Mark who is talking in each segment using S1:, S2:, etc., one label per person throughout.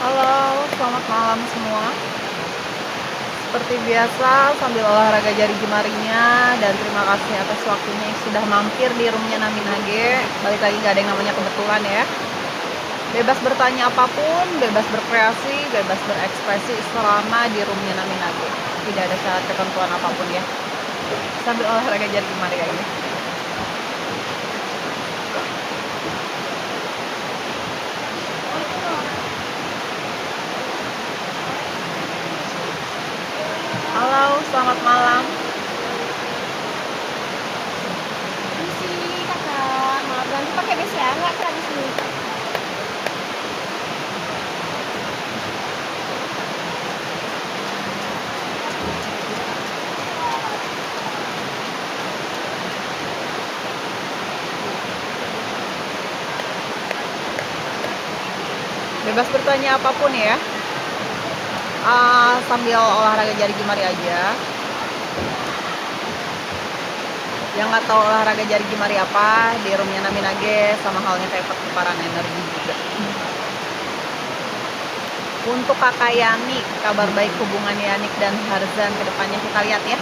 S1: Halo, selamat malam semua. Seperti biasa, sambil olahraga jari jemarinya, dan terima kasih atas waktunya yang sudah mampir di roomnya Naminage. Balik lagi, gak ada yang namanya kebetulan ya. Bebas bertanya apapun, bebas berkreasi, bebas berekspresi selama di roomnya Naminage. Tidak ada syarat ketentuan apapun ya. Sambil olahraga jari jemari aja. Halo, selamat malam.
S2: Misi kakak, maaf nanti pakai besi ya, nggak kena di sini.
S1: Bebas bertanya apapun ya. Sambil olahraga jari jemari aja. Yang nggak tahu olahraga jari jemari apa, di roomnya Naminage sama halnya kayak pertukaran energi juga. Untuk kakak Yani, kabar baik hubungan Yanik dan Harzan kedepannya kita lihat ya.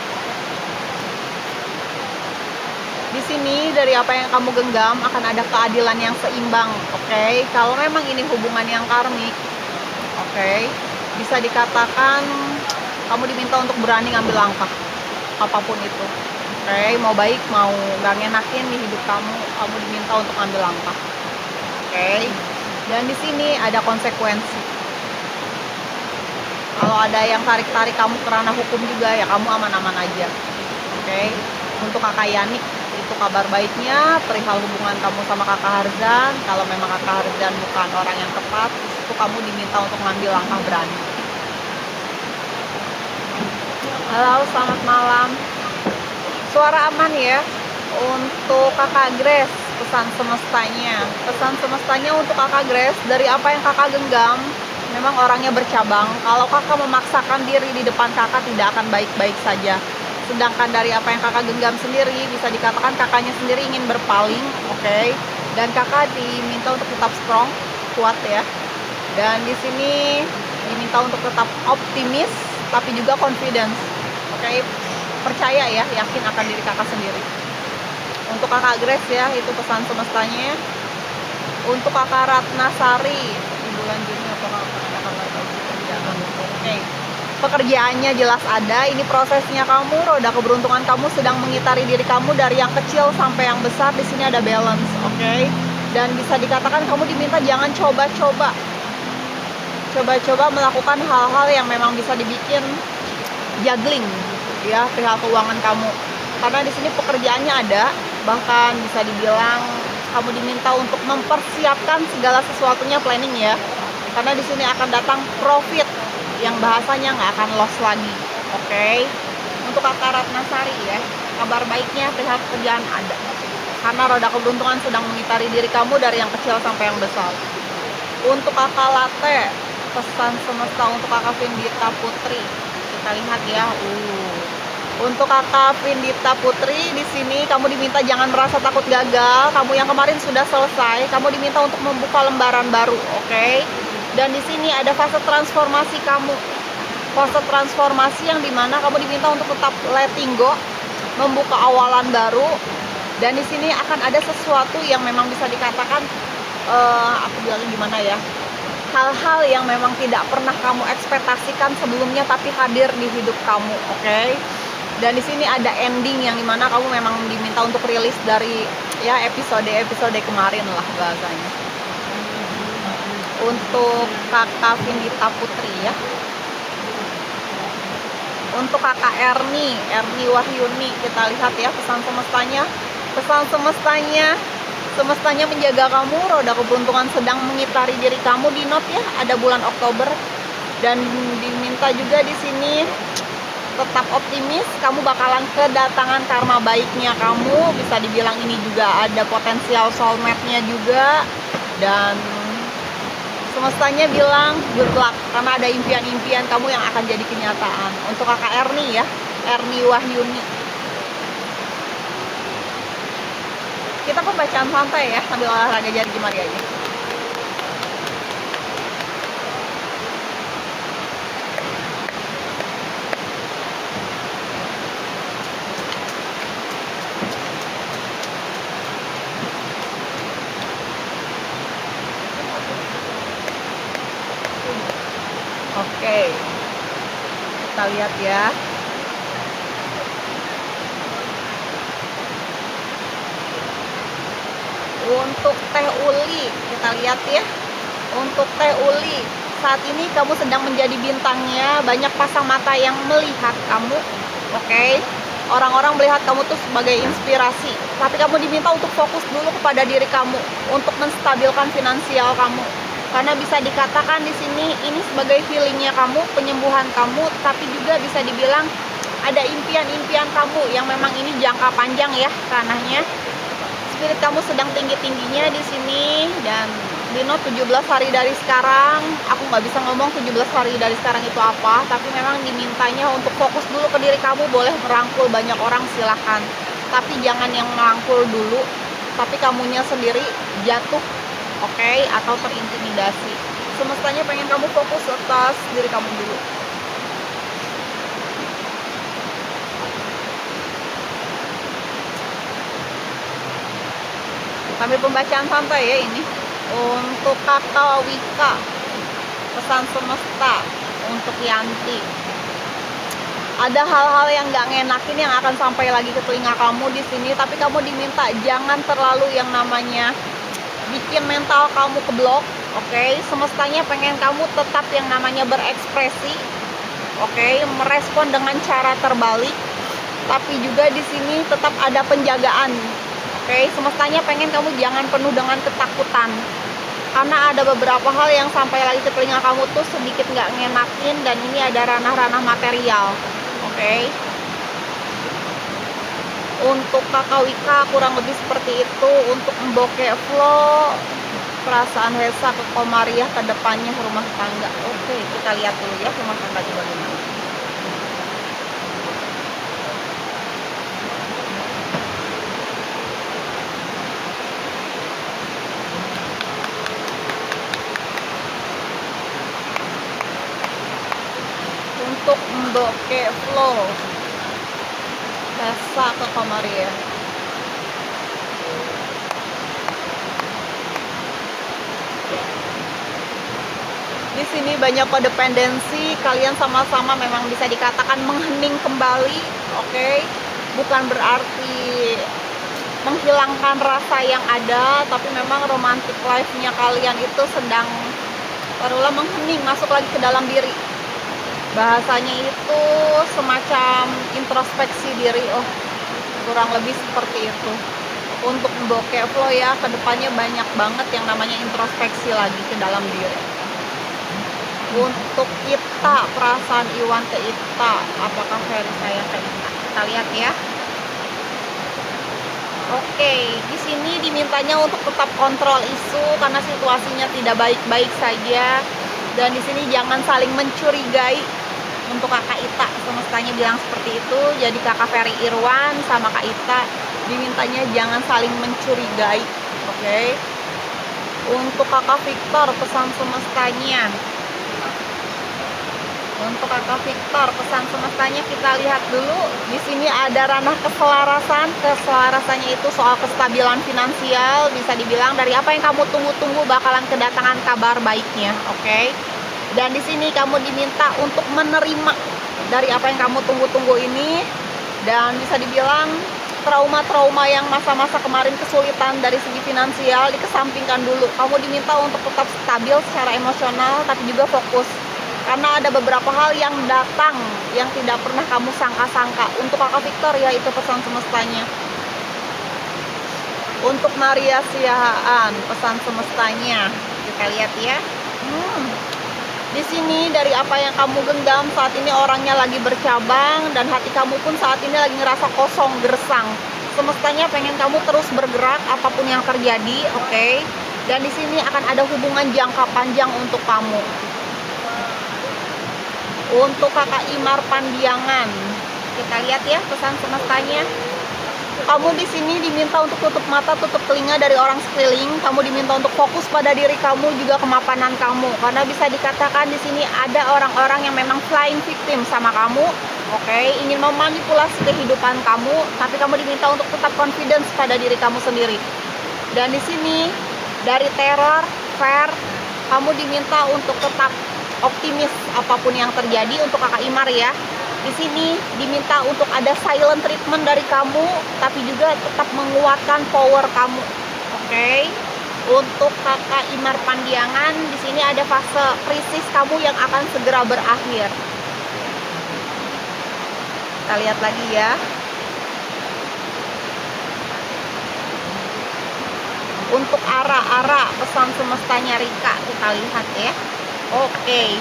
S1: Di sini dari apa yang kamu genggam akan ada keadilan yang seimbang, oke? Kalau memang ini hubungan yang karmik, oke, bisa dikatakan kamu diminta untuk berani ngambil langkah apapun itu. Oke, mau baik mau gak ngenakin di hidup kamu, kamu diminta untuk ambil langkah. Oke. Dan di sini ada konsekuensi. Kalau ada yang tarik-tarik kamu ke ranah hukum juga ya kamu aman-aman aja. Oke. Untuk kakak Yanik, itu kabar baiknya perihal hubungan kamu sama kakak Harzan. Kalau memang kakak Harzan bukan orang yang tepat, itu kamu diminta untuk ngambil langkah berani. Halo, selamat malam. Suara aman ya. Untuk kakak Grace, pesan semestanya untuk kakak Grace, dari apa yang kakak genggam memang orangnya bercabang. Kalau kakak memaksakan diri di depan kakak tidak akan baik-baik saja. Sedangkan dari apa yang kakak genggam sendiri, bisa dikatakan kakaknya sendiri ingin berpaling, oke? Dan kakak diminta untuk tetap strong, kuat ya. Dan di sini diminta untuk tetap optimis tapi juga confidence, oke? Percaya ya, yakin akan diri kakak sendiri. Untuk kakak Grace ya, itu pesan semestanya. Untuk kakak Ratnasari, di bulan Juni apakah akan ada kabar baik pekerjaan? Oke, pekerjaannya jelas ada. Ini prosesnya kamu, roda keberuntungan kamu sedang mengitari diri kamu dari yang kecil sampai yang besar. Di sini ada balance, oke? Dan bisa dikatakan kamu diminta jangan coba-coba melakukan hal-hal yang memang bisa dibikin juggling ya perihal keuangan kamu, karena di sini pekerjaannya ada, bahkan bisa dibilang kamu diminta untuk mempersiapkan segala sesuatunya, planning ya, karena di sini akan datang profit yang bahasanya nggak akan loss lagi, oke? Untuk kakak Ratnasari ya, kabar baiknya perihal pekerjaan ada, karena roda keberuntungan sedang mengitari diri kamu dari yang kecil sampai yang besar. Untuk kakak Latte, pesan semesta untuk kakak Vindita Putri, kita lihat ya. Untuk kakak Vindita Putri, di sini kamu diminta jangan merasa takut gagal. Kamu yang kemarin sudah selesai, kamu diminta untuk membuka lembaran baru, oke? Dan di sini ada fase transformasi kamu, fase transformasi yang dimana kamu diminta untuk tetap letting go, membuka awalan baru. Dan di sini akan ada sesuatu yang memang bisa dikatakan, aku bilangnya gimana ya? Hal-hal yang memang tidak pernah kamu ekspektasikan sebelumnya tapi hadir di hidup kamu, oke? Dan di sini ada ending yang dimana kamu memang diminta untuk rilis dari ya episode kemarin lah bahasanya. Untuk kakak Vindita Putri ya. Untuk kakak Erni Wahyuni, kita lihat ya pesan semestanya. Pesan semestanya menjaga kamu, roda keberuntungan sedang mengitari diri kamu di note ya, ada bulan Oktober. Dan diminta juga di sini tetap optimis, kamu bakalan kedatangan karma baiknya kamu, bisa dibilang ini juga ada potensial soulmate-nya juga. Dan semestanya bilang good luck, karena ada impian-impian kamu yang akan jadi kenyataan. Untuk kakak Erni ya, Erni Wahyuni, kita pembacaan santai ya sambil olahraga jari jemari aja. Oke, kita lihat ya. Untuk teh uli, kita lihat ya. Untuk teh uli, saat ini kamu sedang menjadi bintangnya. Banyak pasang mata yang melihat kamu. Oke, orang-orang melihat kamu tuh sebagai inspirasi. Tapi kamu diminta untuk fokus dulu kepada diri kamu, untuk menstabilkan finansial kamu. Karena bisa dikatakan di sini ini sebagai healingnya kamu, penyembuhan kamu, tapi juga bisa dibilang ada impian-impian kamu yang memang ini jangka panjang ya ranahnya. Spirit kamu sedang tinggi-tingginya di sini, dan Dino 17 hari dari sekarang, aku nggak bisa ngomong 17 hari dari sekarang itu apa, tapi memang dimintanya untuk fokus dulu ke diri kamu. Boleh merangkul banyak orang silahkan, tapi jangan yang merangkul dulu, tapi kamunya sendiri jatuh, oke, atau terintimidasi. Semestanya pengen kamu fokus atas diri kamu dulu. Sambil pembacaan santai ya ini. Untuk Kakak Wika, pesan semesta untuk Yanti. Ada hal-hal yang gak ngenakin yang akan sampai lagi ke telinga kamu di sini, tapi kamu diminta jangan terlalu yang namanya bikin mental kamu keblok, oke? Semestanya pengen kamu tetap yang namanya berekspresi, oke? Merespon dengan cara terbalik, tapi juga di sini tetap ada penjagaan. Oke, semestanya pengen kamu jangan penuh dengan ketakutan, karena ada beberapa hal yang sampai lagi ke telinga kamu tuh sedikit nggak ngenakin, dan ini ada ranah-ranah material. Oke, untuk Kakak Wika kurang lebih seperti itu. Untuk Mboke Flow, perasaan Hesa ke Komariah ke depannya rumah tangga. Oke, kita lihat dulu ya rumah tangga juga gimana. Untuk Mboke Flow, Hesa ke Komariah. Di sini banyak kodependensi, kalian sama-sama memang bisa dikatakan menghening kembali, oke? Bukan berarti menghilangkan rasa yang ada, tapi memang romantic life-nya kalian itu sedang barulah menghening, masuk lagi ke dalam diri. Bahasanya itu semacam introspeksi diri, kurang lebih seperti itu. Untuk Mboke Flow ya, kedepannya banyak banget yang namanya introspeksi lagi ke dalam diri. Untuk Ita, perasaan Iwan ke Ita, apakah Ferry sayang ke Ita? Kita lihat ya. Oke, di sini dimintanya untuk tetap kontrol isu karena situasinya tidak baik-baik saja, dan di sini jangan saling mencurigai. Untuk Kakak Ita, semestanya bilang seperti itu. Jadi Kakak Ferry Irwan sama Kak Ita dimintanya jangan saling mencurigai, oke? Untuk Kakak Victor, pesan semestanya. Untuk Kakak Victor, pesan semestanya kita lihat dulu. Di sini ada ranah keselarasan. Keselarasannya itu soal kestabilan finansial. Bisa dibilang dari apa yang kamu tunggu-tunggu bakalan kedatangan kabar baiknya, oke? Dan di sini kamu diminta untuk menerima dari apa yang kamu tunggu-tunggu ini. Dan bisa dibilang trauma-trauma yang masa-masa kemarin kesulitan dari segi finansial dikesampingkan dulu. Kamu diminta untuk tetap stabil secara emosional, tapi juga fokus. Karena ada beberapa hal yang datang yang tidak pernah kamu sangka-sangka. Untuk Kakak Victor ya itu pesan semestanya. Untuk Maria Siahaan, pesan semestanya. Kita lihat ya. Di sini dari apa yang kamu genggam saat ini orangnya lagi bercabang, dan hati kamu pun saat ini lagi ngerasa kosong, gersang. Semestanya pengen kamu terus bergerak apapun yang terjadi, oke? Dan di sini akan ada hubungan jangka panjang untuk kamu. Untuk Kakak Imar Pandiangan, kita lihat ya pesan semestanya. Kamu di sini diminta untuk tutup mata, tutup telinga dari orang sekeliling. Kamu diminta untuk fokus pada diri kamu, juga kemapanan kamu. Karena bisa dikatakan di sini ada orang-orang yang memang flying victim sama kamu, oke? Ingin memanipulasi kehidupan kamu, tapi kamu diminta untuk tetap confidence pada diri kamu sendiri. Dan di sini dari teror, fair, kamu diminta untuk tetap optimis apapun yang terjadi untuk kakak Imar ya. Di sini diminta untuk ada silent treatment dari kamu, tapi juga tetap menguatkan power kamu. Oke. Untuk kakak Imar Pandiangan, di sini ada fase krisis kamu yang akan segera berakhir. Kita lihat lagi ya. Untuk arah pesan semestanya Rika, kita lihat ya. Oke.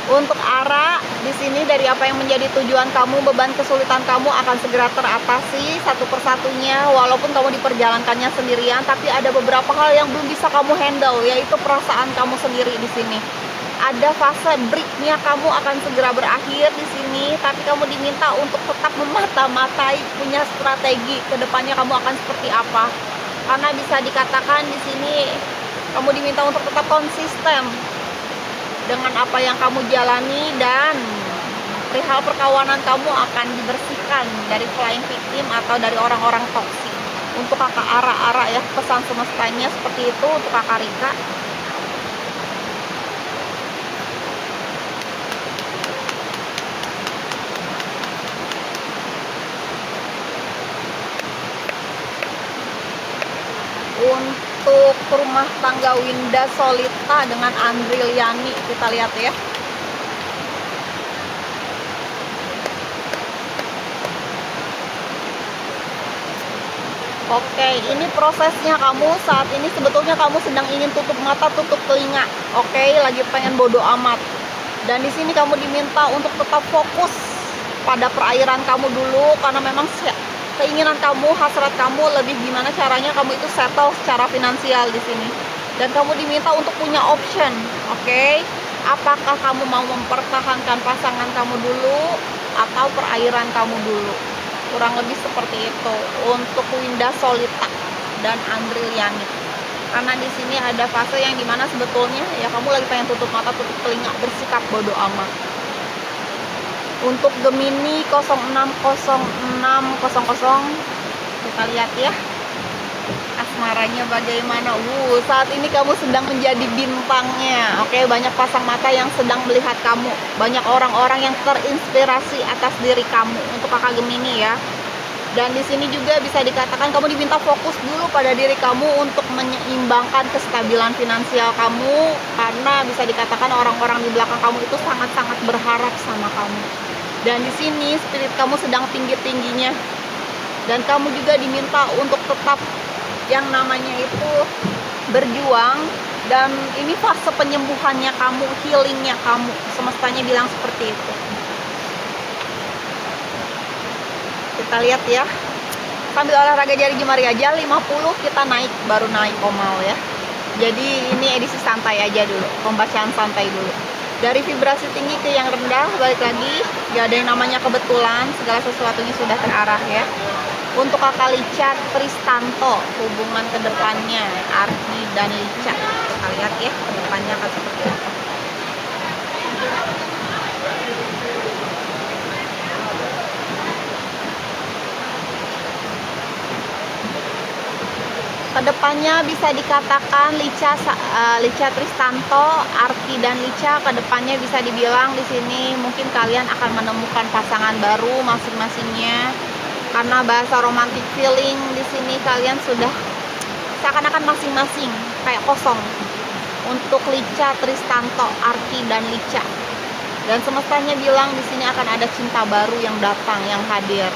S1: Untuk arah di sini dari apa yang menjadi tujuan kamu, beban kesulitan kamu akan segera teratasi satu persatunya, walaupun kamu diperjalankannya sendirian, tapi ada beberapa hal yang belum bisa kamu handle, yaitu perasaan kamu sendiri di sini. Ada fase breaknya kamu akan segera berakhir di sini, tapi kamu diminta untuk tetap memata-matai, punya strategi kedepannya kamu akan seperti apa. Karena bisa dikatakan di sini kamu diminta untuk tetap konsisten dengan apa yang kamu jalani, dan perihal perkawanan kamu akan dibersihkan dari flying victim atau dari orang-orang toksik. Untuk kakak Ara ya, pesan semestanya seperti itu untuk kakak Rika. Untuk rumah tangga Winda Solita dengan Andriliani, kita lihat ya. Oke, ini prosesnya kamu saat ini sebetulnya kamu sedang ingin tutup mata, tutup telinga. Oke, lagi pengen bodo amat. Dan di sini kamu diminta untuk tetap fokus pada perairan kamu dulu, karena memang keinginan kamu, hasrat kamu lebih gimana caranya kamu itu settle secara finansial di sini. Dan kamu diminta untuk punya option, oke? Apakah kamu mau mempertahankan pasangan kamu dulu atau perairan kamu dulu? Kurang lebih seperti itu untuk Winda Solita dan Andriliani. Karena di sini ada fase yang dimana sebetulnya ya kamu lagi pengen tutup mata, tutup telinga, bersikap bodo amat. Untuk Gemini 060600, kita lihat ya asmaranya bagaimana. Saat ini kamu sedang menjadi bintangnya. Oke, banyak pasang mata yang sedang melihat kamu, banyak orang-orang yang terinspirasi atas diri kamu untuk kakak Gemini ya. Dan di sini juga bisa dikatakan kamu diminta fokus dulu pada diri kamu untuk menyeimbangkan kestabilan finansial kamu, karena bisa dikatakan orang-orang di belakang kamu itu sangat-sangat berharap sama kamu. Dan di sini spirit kamu sedang tinggi-tingginya, dan kamu juga diminta untuk tetap yang namanya itu berjuang. Dan ini fase penyembuhannya kamu, healingnya kamu, semestanya bilang seperti itu. Kita lihat ya, sambil olahraga jari jemari aja 50 kita naik, baru naik komal ya. Jadi ini edisi santai aja dulu, pembacaan santai dulu. Dari vibrasi tinggi ke yang rendah, balik lagi, gak ada yang namanya kebetulan, segala sesuatunya sudah terarah ya. Untuk kakak Lica Tristanto, hubungan kedepannya Arki dan Lica, kita lihat ya kedepannya akan seperti apa. Kedepannya bisa dikatakan Lica Tristanto, Arki dan Lica, kedepannya bisa dibilang di sini mungkin kalian akan menemukan pasangan baru masing-masingnya, karena bahasa romantic feeling di sini kalian sudah seakan-akan masing-masing kayak kosong. Untuk Lica Tristanto, Arki dan Lica, dan semestanya bilang di sini akan ada cinta baru yang datang, yang hadir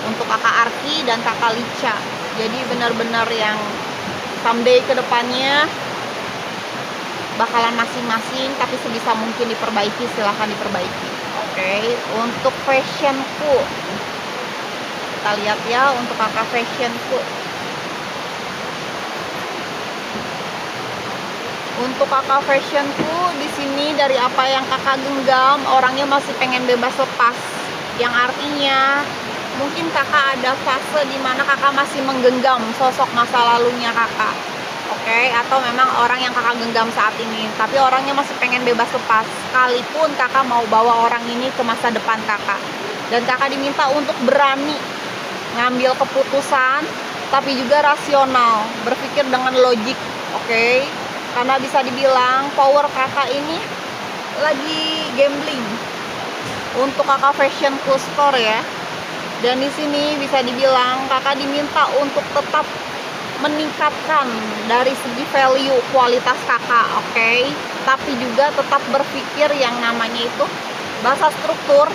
S1: untuk kakak Arki dan kakak Lica. Jadi benar-benar yang someday kedepannya bakalan masing-masing, tapi sebisa mungkin diperbaiki, silahkan diperbaiki. Oke, untuk fashionku, kita lihat ya untuk kakak fashionku. Untuk kakak fashionku di sini dari apa yang kakak genggam, orangnya masih pengen bebas lepas, yang artinya mungkin kakak ada fase dimana kakak masih menggenggam sosok masa lalunya kakak, oke? Atau memang orang yang kakak genggam saat ini, tapi orangnya masih pengen bebas lepas, sekalipun kakak mau bawa orang ini ke masa depan kakak. Dan kakak diminta untuk berani ngambil keputusan, tapi juga rasional, berpikir dengan logik, oke? Karena bisa dibilang power kakak ini lagi gambling. Untuk kakak fashion store ya. Dan di sini bisa dibilang kakak diminta untuk tetap meningkatkan dari segi value kualitas kakak, oke? Tapi juga tetap berpikir yang namanya itu bahasa struktur.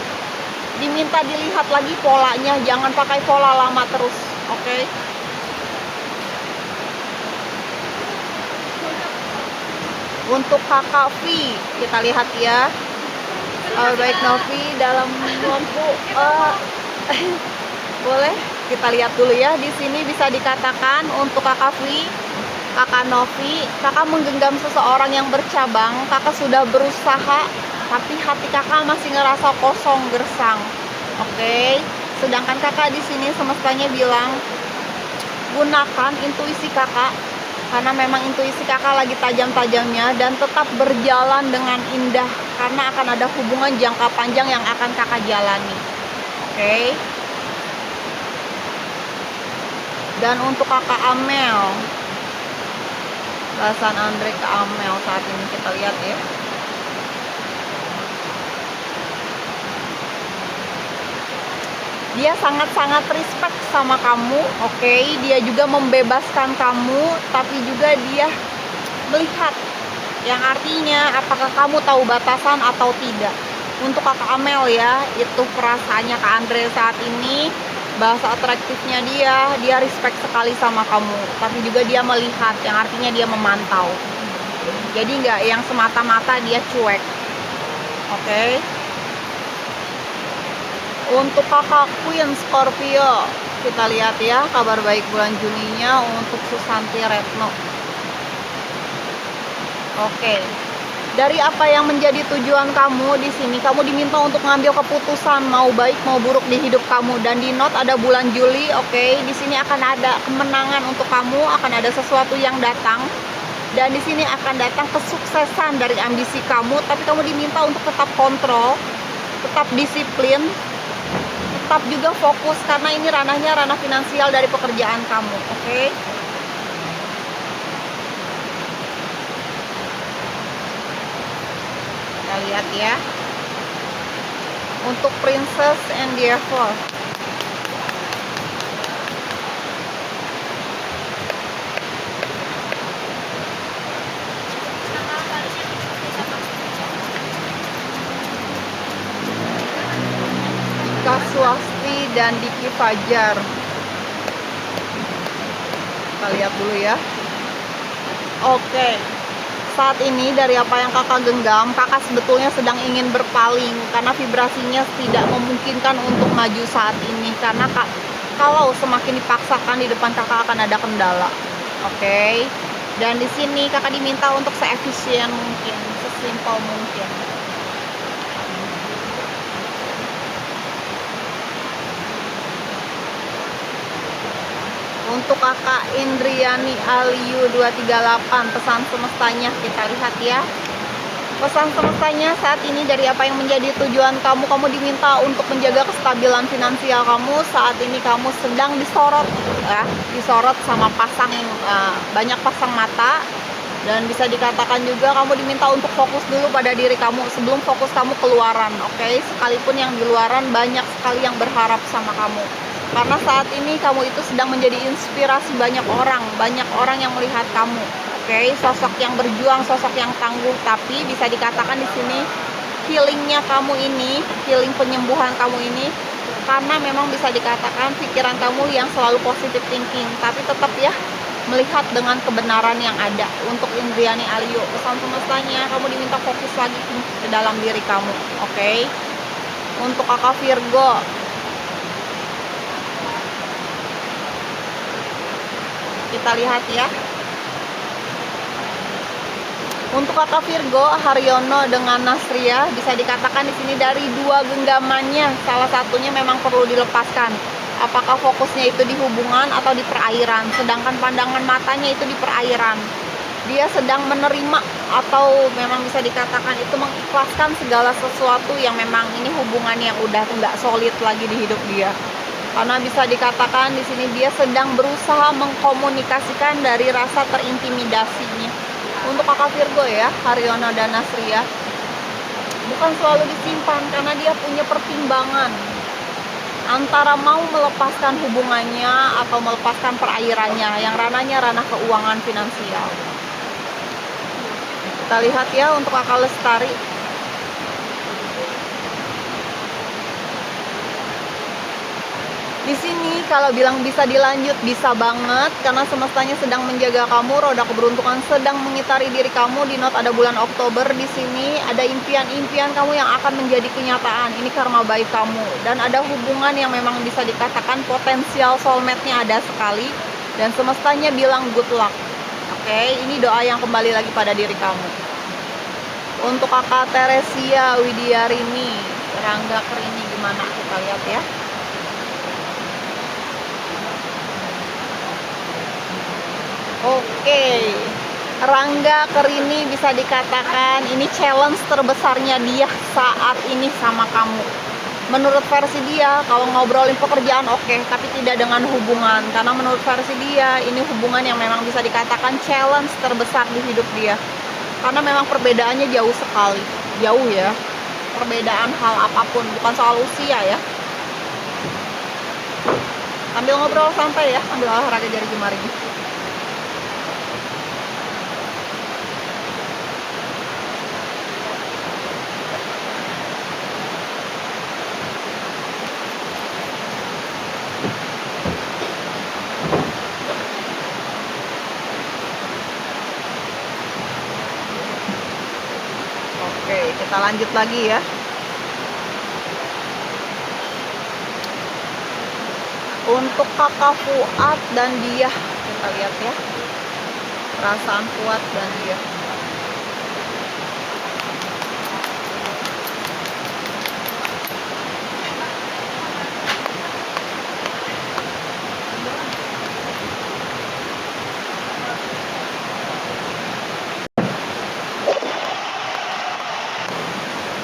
S1: Diminta dilihat lagi polanya, jangan pakai pola lama terus, oke? Untuk kakak V, kita lihat ya. Baik Novi dalam lampu. Boleh kita lihat dulu ya. Di sini bisa dikatakan untuk kakak V, kakak Novi, kakak menggenggam seseorang yang bercabang. Kakak sudah berusaha, tapi hati kakak masih ngerasa kosong, gersang. Oke. Sedangkan kakak di sini semestanya bilang gunakan intuisi kakak, karena memang intuisi kakak lagi tajam-tajamnya, dan tetap berjalan dengan indah karena akan ada hubungan jangka panjang yang akan kakak jalani. Oke. Dan untuk kakak Amel, perasaan Andre ke Amel saat ini kita lihat ya. Dia sangat-sangat respect sama kamu, oke? Dia juga membebaskan kamu, tapi juga dia melihat, yang artinya apakah kamu tahu batasan atau tidak. Untuk kakak Amel ya, itu perasaannya Kak Andre saat ini. Bahasa atraktifnya dia respect sekali sama kamu, tapi juga dia melihat, yang artinya dia memantau. Jadi nggak yang semata-mata dia cuek, oke? Untuk kakak Queen Scorpio, kita lihat ya kabar baik bulan Juninya untuk Susanti Retno. Oke. Dari apa yang menjadi tujuan kamu di sini, kamu diminta untuk mengambil keputusan mau baik mau buruk di hidup kamu. Dan di note ada bulan Juli, oke. Di sini akan ada kemenangan untuk kamu, akan ada sesuatu yang datang. Dan di sini akan datang kesuksesan dari ambisi kamu, tapi kamu diminta untuk tetap kontrol, tetap disiplin, tetap juga fokus karena ini ranahnya ranah finansial dari pekerjaan kamu, oke? Kita lihat ya. Untuk Princess and the Devil. Kak Swasti dan Diki Fajar. Kita lihat dulu ya. Oke. Saat ini dari apa yang kakak genggam, kakak sebetulnya sedang ingin berpaling karena vibrasinya tidak memungkinkan untuk maju saat ini. Karena kalau semakin dipaksakan di depan kakak akan ada kendala. Oke. Dan di sini kakak diminta untuk seefisien mungkin, sesimpel mungkin. Untuk kakak Indriani Aliu 238, pesan semestanya kita lihat ya. Pesan semestanya saat ini dari apa yang menjadi tujuan kamu, kamu diminta untuk menjaga kestabilan finansial kamu. Saat ini kamu sedang disorot ya, disorot sama banyak pasang mata. Dan bisa dikatakan juga kamu diminta untuk fokus dulu pada diri kamu sebelum fokus kamu keluaran, oke? Sekalipun yang di luaran banyak sekali yang berharap sama kamu. Karena saat ini kamu itu sedang menjadi inspirasi banyak orang yang melihat kamu, oke? Sosok yang berjuang, sosok yang tangguh, tapi bisa dikatakan di sini healingnya kamu ini, healing penyembuhan kamu ini, karena memang bisa dikatakan pikiran kamu yang selalu positive thinking, tapi tetap ya melihat dengan kebenaran yang ada. Untuk Indriani Alio, pesan semestanya kamu diminta fokus lagi ke dalam diri kamu, oke? Untuk kakak Virgo, kita lihat ya. Untuk kakak Virgo, Haryono dengan Nasria, bisa dikatakan di sini dari dua genggamannya, salah satunya memang perlu dilepaskan. Apakah fokusnya itu di hubungan atau di perairan, sedangkan pandangan matanya itu di perairan. Dia sedang menerima atau memang bisa dikatakan itu mengikhlaskan segala sesuatu yang memang ini hubungan yang udah nggak solid lagi di hidup dia. Karena bisa dikatakan di sini dia sedang berusaha mengkomunikasikan dari rasa terintimidasinya. Untuk kakak Virgo ya, Haryono dan Nasria. bukan selalu disimpan, karena dia punya pertimbangan antara mau melepaskan hubungannya atau melepaskan perairannya yang ranahnya ranah keuangan finansial. Kita lihat ya untuk Kakak Lestari. Di sini kalau bilang bisa dilanjut, bisa banget, karena semestanya sedang menjaga kamu, roda keberuntungan sedang mengitari diri kamu. Di not ada bulan Oktober, di sini ada impian-impian kamu yang akan menjadi kenyataan. Ini karma baik kamu, dan ada hubungan yang memang bisa dikatakan potensial soulmate-nya ada sekali, dan semestanya bilang good luck. Oke, ini doa yang kembali lagi pada diri kamu. Untuk Kakak Teresia Widiarini, Rangga Kerini gimana? Kita lihat ya. Oke, Rangga Kerini bisa dikatakan ini challenge terbesarnya dia saat ini sama kamu. Menurut versi dia, kalau ngobrolin pekerjaan oke, tapi tidak dengan hubungan. Karena menurut versi dia, ini hubungan yang memang bisa dikatakan challenge terbesar di hidup dia. Karena memang perbedaannya jauh sekali. Jauh ya. Perbedaan hal apapun, bukan soal usia ya. Sambil ngobrol santai ya, sambil olahraga jari jemari. Oke, kita lanjut lagi ya. Untuk Kakak Fuad dan dia, kita lihat ya. Perasaan Fuad dan dia.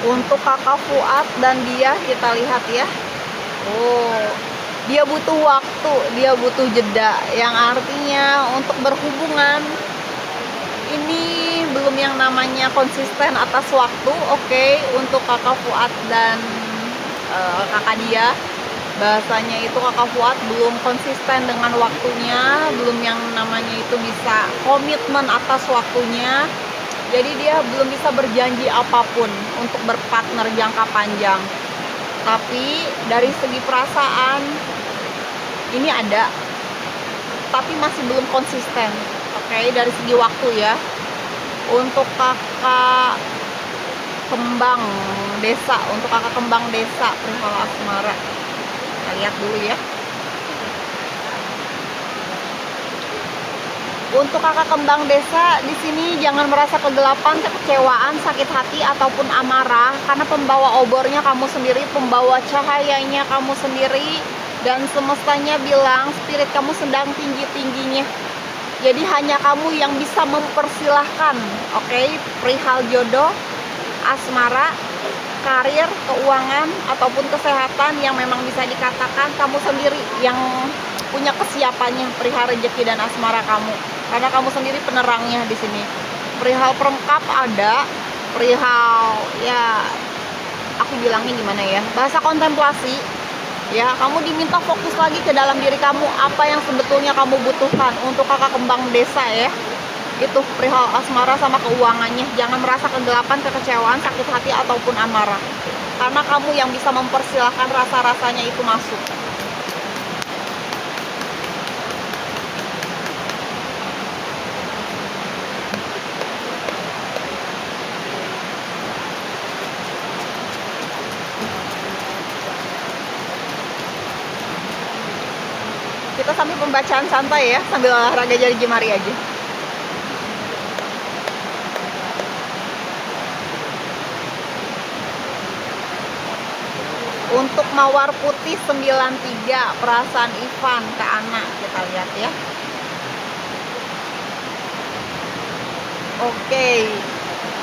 S1: Untuk Kakak Fuad dan dia, kita lihat ya. Oh, dia butuh waktu, dia butuh jeda, yang artinya untuk berhubungan ini belum yang namanya konsisten atas waktu. Oke, untuk Kakak Fuad dan kakak dia, bahasanya itu Kakak Fuad belum konsisten dengan waktunya, belum yang namanya itu bisa komitmen atas waktunya. Jadi dia belum bisa berjanji apapun untuk berpartner jangka panjang. Tapi dari segi perasaan ini ada, tapi masih belum konsisten. Oke, dari segi waktu ya. Untuk Kakak Kembang Desa, untuk Kakak Kembang Desa perihal asmara. Kita lihat dulu ya. Untuk Kakak Kembang Desa, di sini jangan merasa kegelapan, kekecewaan, sakit hati ataupun amarah, karena pembawa obornya kamu sendiri, pembawa cahayanya kamu sendiri, dan semestanya bilang spirit kamu sedang tinggi-tingginya. Jadi hanya kamu yang bisa mempersilahkan, oke, perihal jodoh, asmara, karir, keuangan ataupun kesehatan yang memang bisa dikatakan kamu sendiri yang punya kesiapannya perihal rezeki dan asmara kamu. Karena kamu sendiri penerangnya di sini. Perihal perengkap ada, perihal ya aku bilangnya gimana ya? Bahasa kontemplasi. Ya, kamu diminta fokus lagi ke dalam diri kamu, apa yang sebetulnya kamu butuhkan. Untuk Kakak Kembang Desa ya. Itu perihal asmara sama keuangannya. Jangan merasa kegelapan, kekecewaan, sakit hati ataupun amarah. Karena kamu yang bisa mempersilahkan rasa-rasanya itu masuk. Kita sambil pembacaan santai ya, sambil olahraga jari jemari aja. Untuk Mawar Putih 93, perasaan Ivan ke anak, kita lihat ya. Oke.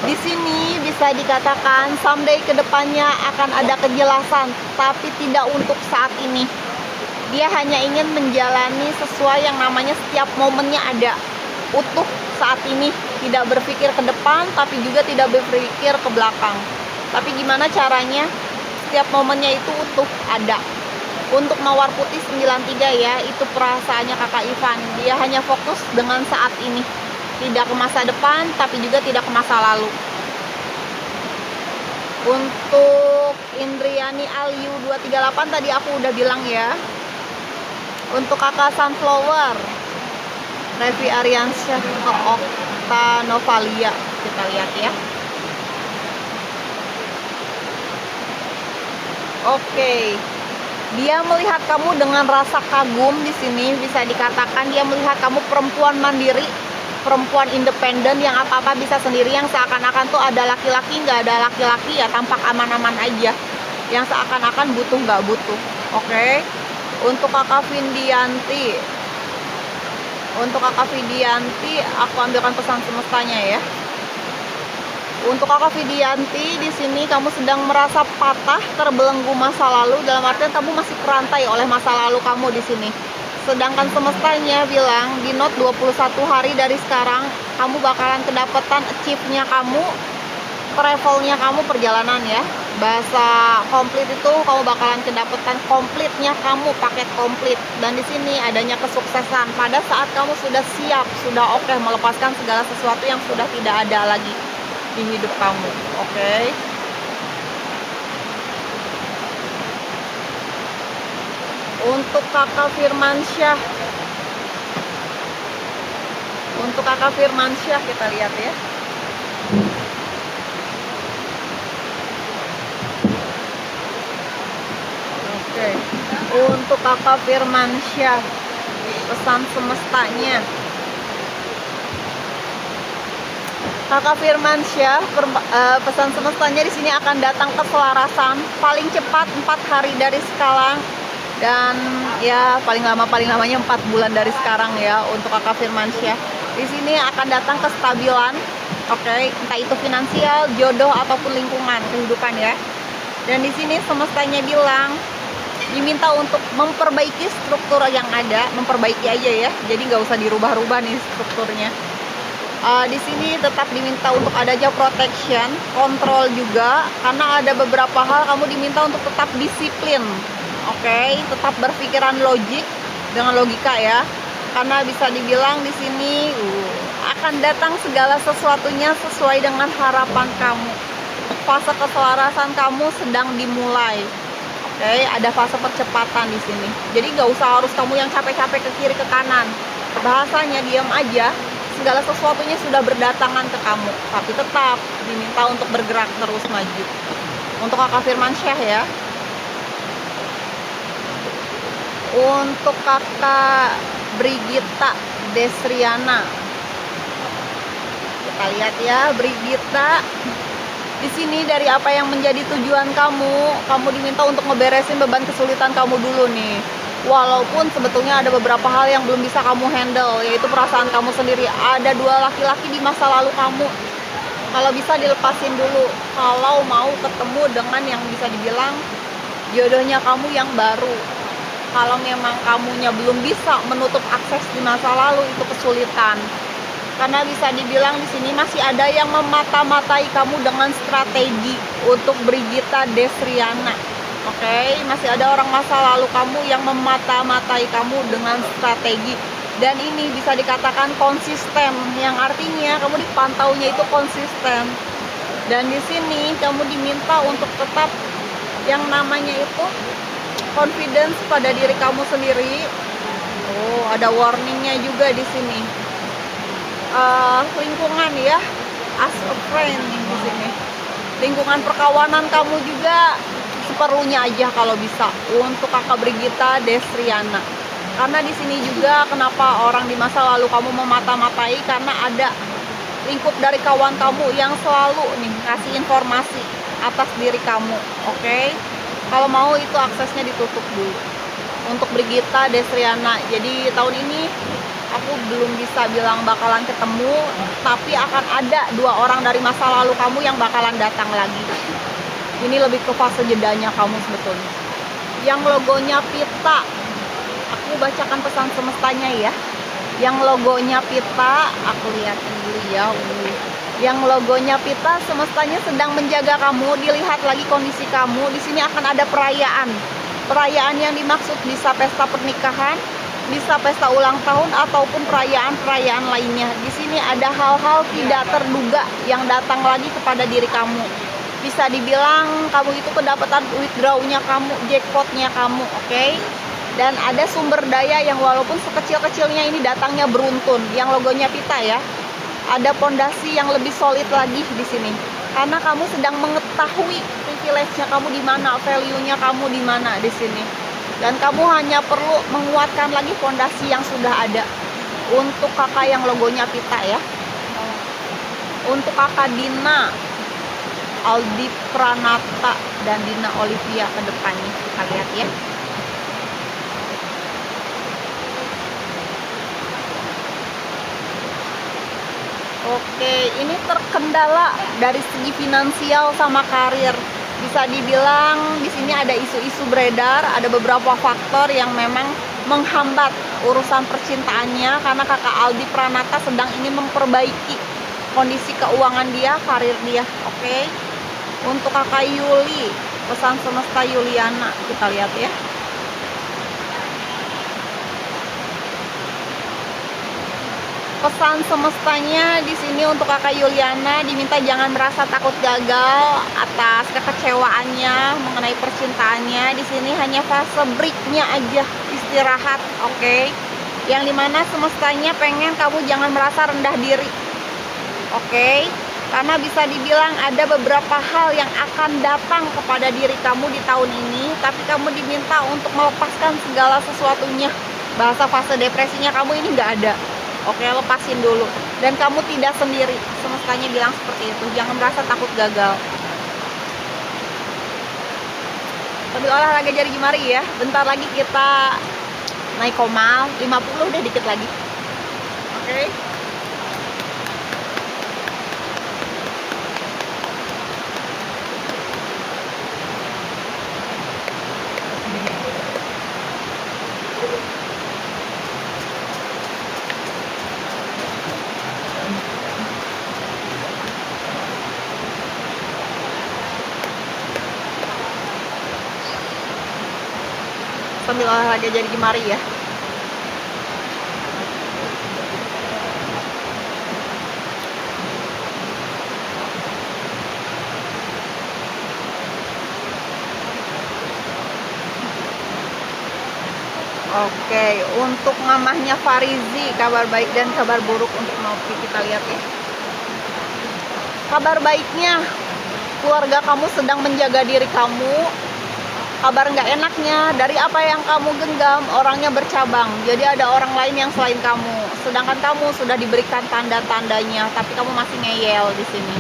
S1: Di sini bisa dikatakan someday kedepannya akan ada kejelasan, tapi tidak untuk saat ini. Dia hanya ingin menjalani sesuai yang namanya setiap momennya ada, utuh saat ini, tidak berpikir ke depan, tapi juga tidak berpikir ke belakang. Tapi gimana caranya? Setiap momennya itu utuh ada. Untuk Mawar Putih 93 ya, itu perasaannya Kakak Ivan. Dia hanya fokus dengan saat ini. Tidak ke masa depan, tapi juga tidak ke masa lalu. Untuk Indriani Alyu 238 tadi aku udah bilang ya. Untuk Kakak Sunflower, Revi Ariansyah ke Okta Novalia. Kita lihat ya. Oke. Dia melihat kamu dengan rasa kagum di sini, bisa dikatakan dia melihat kamu perempuan mandiri, perempuan independen yang apa-apa bisa sendiri, yang seakan-akan tuh ada laki-laki, nggak ada laki-laki ya tampak aman-aman aja, yang seakan-akan butuh nggak butuh. Oke. Untuk Kakak Vindianti, aku ambilkan pesan semestanya ya. Untuk Kakak Vidianti, di sini kamu sedang merasa patah, terbelenggu masa lalu, dalam artian kamu masih kerantai oleh masa lalu kamu di sini. Sedangkan semestanya bilang di note 21 hari dari sekarang, kamu bakalan kedapatan achieve-nya kamu, travel-nya kamu, perjalanan ya. Bahasa komplit itu kamu bakalan kedapatan komplitnya kamu, paket komplit. Dan di sini adanya kesuksesan pada saat kamu sudah siap, sudah oke melepaskan segala sesuatu yang sudah tidak ada lagi di hidup kamu. Oke. Untuk Kakak Firmansyah, kita lihat ya. Oke. Untuk Kakak Firmansyah, pesan semestanya. Kakak Firmansyah, pesan semestanya di sini akan datang keselarasan paling cepat 4 hari dari sekarang, dan ya paling lamanya 4 bulan dari sekarang ya. Untuk Kakak Firmansyah di sini akan datang kestabilan, oke, entah itu finansial, jodoh ataupun lingkungan kehidupan ya. Dan di sini semestanya bilang diminta untuk memperbaiki struktur yang ada, memperbaiki aja ya. Jadi nggak usah dirubah-rubah nih strukturnya. Di sini tetap diminta untuk adanya protection, kontrol juga, karena ada beberapa hal kamu diminta untuk tetap disiplin, oke, tetap berpikiran logik dengan logika ya, karena bisa dibilang di sini akan datang segala sesuatunya sesuai dengan harapan kamu. Fase keselarasan kamu sedang dimulai, oke, ada fase percepatan di sini. Jadi nggak usah harus kamu yang capek-capek ke kiri ke kanan. Bahasanya diam aja. Segala sesuatunya sudah berdatangan ke kamu, tapi tetap diminta untuk bergerak terus maju. Untuk Kakak Firmansyah ya. Untuk Kakak Brigita Desriana, kita lihat ya, Brigita. Di sini dari apa yang menjadi tujuan kamu diminta untuk ngeberesin beban kesulitan kamu dulu nih. Walaupun sebetulnya ada beberapa hal yang belum bisa kamu handle, yaitu perasaan kamu sendiri. Ada 2 laki-laki di masa lalu kamu. Kalau bisa dilepasin dulu. Kalau mau ketemu dengan yang bisa dibilang jodohnya kamu yang baru. Kalau memang kamunya belum bisa menutup akses di masa lalu, itu kesulitan. Karena bisa dibilang di sini masih ada yang memata-matai kamu dengan strategi untuk Brigita Desriana. Oke, masih ada orang masa lalu kamu yang memata-matai kamu dengan strategi. Dan ini bisa dikatakan konsisten, yang artinya kamu dipantaunya itu konsisten. Dan di sini kamu diminta untuk tetap yang namanya itu confidence pada diri kamu sendiri. Oh, ada warningnya juga di sini. Lingkungan ya, as a friend di sini. Lingkungan perkawanan kamu juga seperlunya aja kalau bisa. Untuk Kakak Brigita Desriana, karena di sini juga kenapa orang di masa lalu kamu memata-matai, karena ada lingkup dari kawan kamu yang selalu nih kasih informasi atas diri kamu. Oke, kalau mau itu aksesnya ditutup dulu. Untuk Brigita Desriana, jadi tahun ini aku belum bisa bilang bakalan ketemu, tapi akan ada 2 orang dari masa lalu kamu yang bakalan datang lagi. Ini lebih ke fase jedanya kamu sebetulnya. Yang logonya pita, aku bacakan pesan semestanya ya. Yang logonya pita, aku lihatin dulu ya. yang logonya pita semestanya sedang menjaga kamu. Dilihat lagi kondisi kamu. Di sini akan ada perayaan. Perayaan yang dimaksud bisa pesta pernikahan, bisa pesta ulang tahun ataupun perayaan-perayaan lainnya. Di sini ada hal-hal tidak terduga yang datang lagi kepada diri kamu. Bisa dibilang kamu itu kedapatan withdraw-nya kamu, jackpot-nya kamu, oke? Dan ada sumber daya yang walaupun sekecil-kecilnya ini datangnya beruntun, yang logonya pita ya. Ada pondasi yang lebih solid lagi di sini. Karena kamu sedang mengetahui privilege-nya kamu di mana, value-nya kamu di mana di sini. Dan kamu hanya perlu menguatkan lagi fondasi yang sudah ada. Untuk kakak yang logonya pita ya. Untuk kakak Dina, Aldi Pranata, dan Dina Olivia ke depannya. Kita lihat ya. Oke, ini terkendala dari segi finansial sama karir. Bisa dibilang di sini ada isu-isu beredar, ada beberapa faktor yang memang menghambat urusan percintaannya karena kakak Aldi Pranata sedang ingin memperbaiki kondisi keuangan dia, karir dia. Oke. Untuk kakak Yuli, pesan semesta Yuliana, kita lihat ya. Pesan semestanya di sini untuk kakak Yuliana diminta jangan merasa takut gagal atas kekecewaannya mengenai percintaannya. Di sini hanya fase breaknya aja, istirahat, oke? Yang dimana semestanya pengen kamu jangan merasa rendah diri, oke? Karena bisa dibilang ada beberapa hal yang akan datang kepada diri kamu di tahun ini, tapi kamu diminta untuk melepaskan segala sesuatunya. Bahasa fase depresinya kamu ini nggak ada. Oke, lepasin dulu. Dan kamu tidak sendiri. Semestanya bilang seperti itu. Jangan merasa takut gagal. Sambil olahraga jari jemari ya. Bentar lagi kita naik komal. 50 udah dikit lagi. Oke. Sambil olahraga jari jemari ya. Oke, untuk mamahnya Farizi, kabar baik dan kabar buruk untuk Novi, kita lihat ya. Kabar baiknya, keluarga kamu sedang menjaga diri kamu. Kabar nggak enaknya, dari apa yang kamu genggam, orangnya bercabang. Jadi ada orang lain yang selain kamu. Sedangkan kamu sudah diberikan tanda-tandanya, tapi kamu masih ngeyel di sini.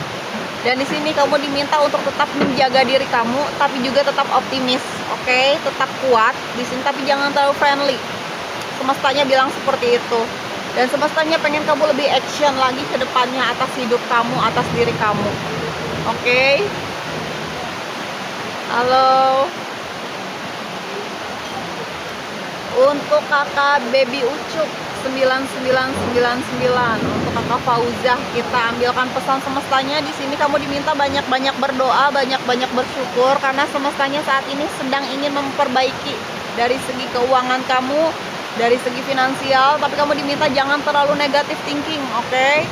S1: Dan di sini kamu diminta untuk tetap menjaga diri kamu, tapi juga tetap optimis, oke? Tetap kuat di sini, tapi jangan terlalu friendly. Semestanya bilang seperti itu. Dan semestanya pengen kamu lebih action lagi ke depannya atas hidup kamu, atas diri kamu, oke? Halo. Untuk kakak Baby Ucup 9999, untuk kakak Fauzah, kita ambilkan pesan semestanya. Di sini kamu diminta banyak-banyak berdoa, banyak-banyak bersyukur karena semestanya saat ini sedang ingin memperbaiki dari segi keuangan kamu, dari segi finansial, tapi kamu diminta jangan terlalu negatif thinking, oke?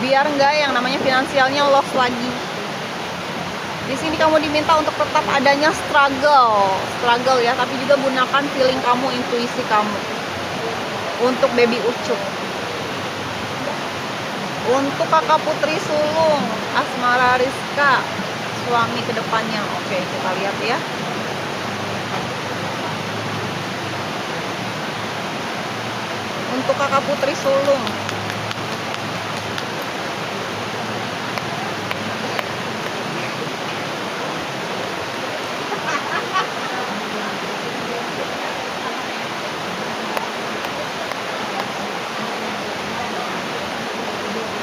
S1: Biar enggak yang namanya finansialnya loss lagi. Di sini kamu diminta untuk tetap adanya struggle ya, tapi juga gunakan feeling kamu, intuisi kamu. Untuk Baby Ucup. Untuk kakak Putri Sulung, Asmara Rizka, suami kedepannya. Oke, kita lihat ya. Untuk kakak Putri Sulung,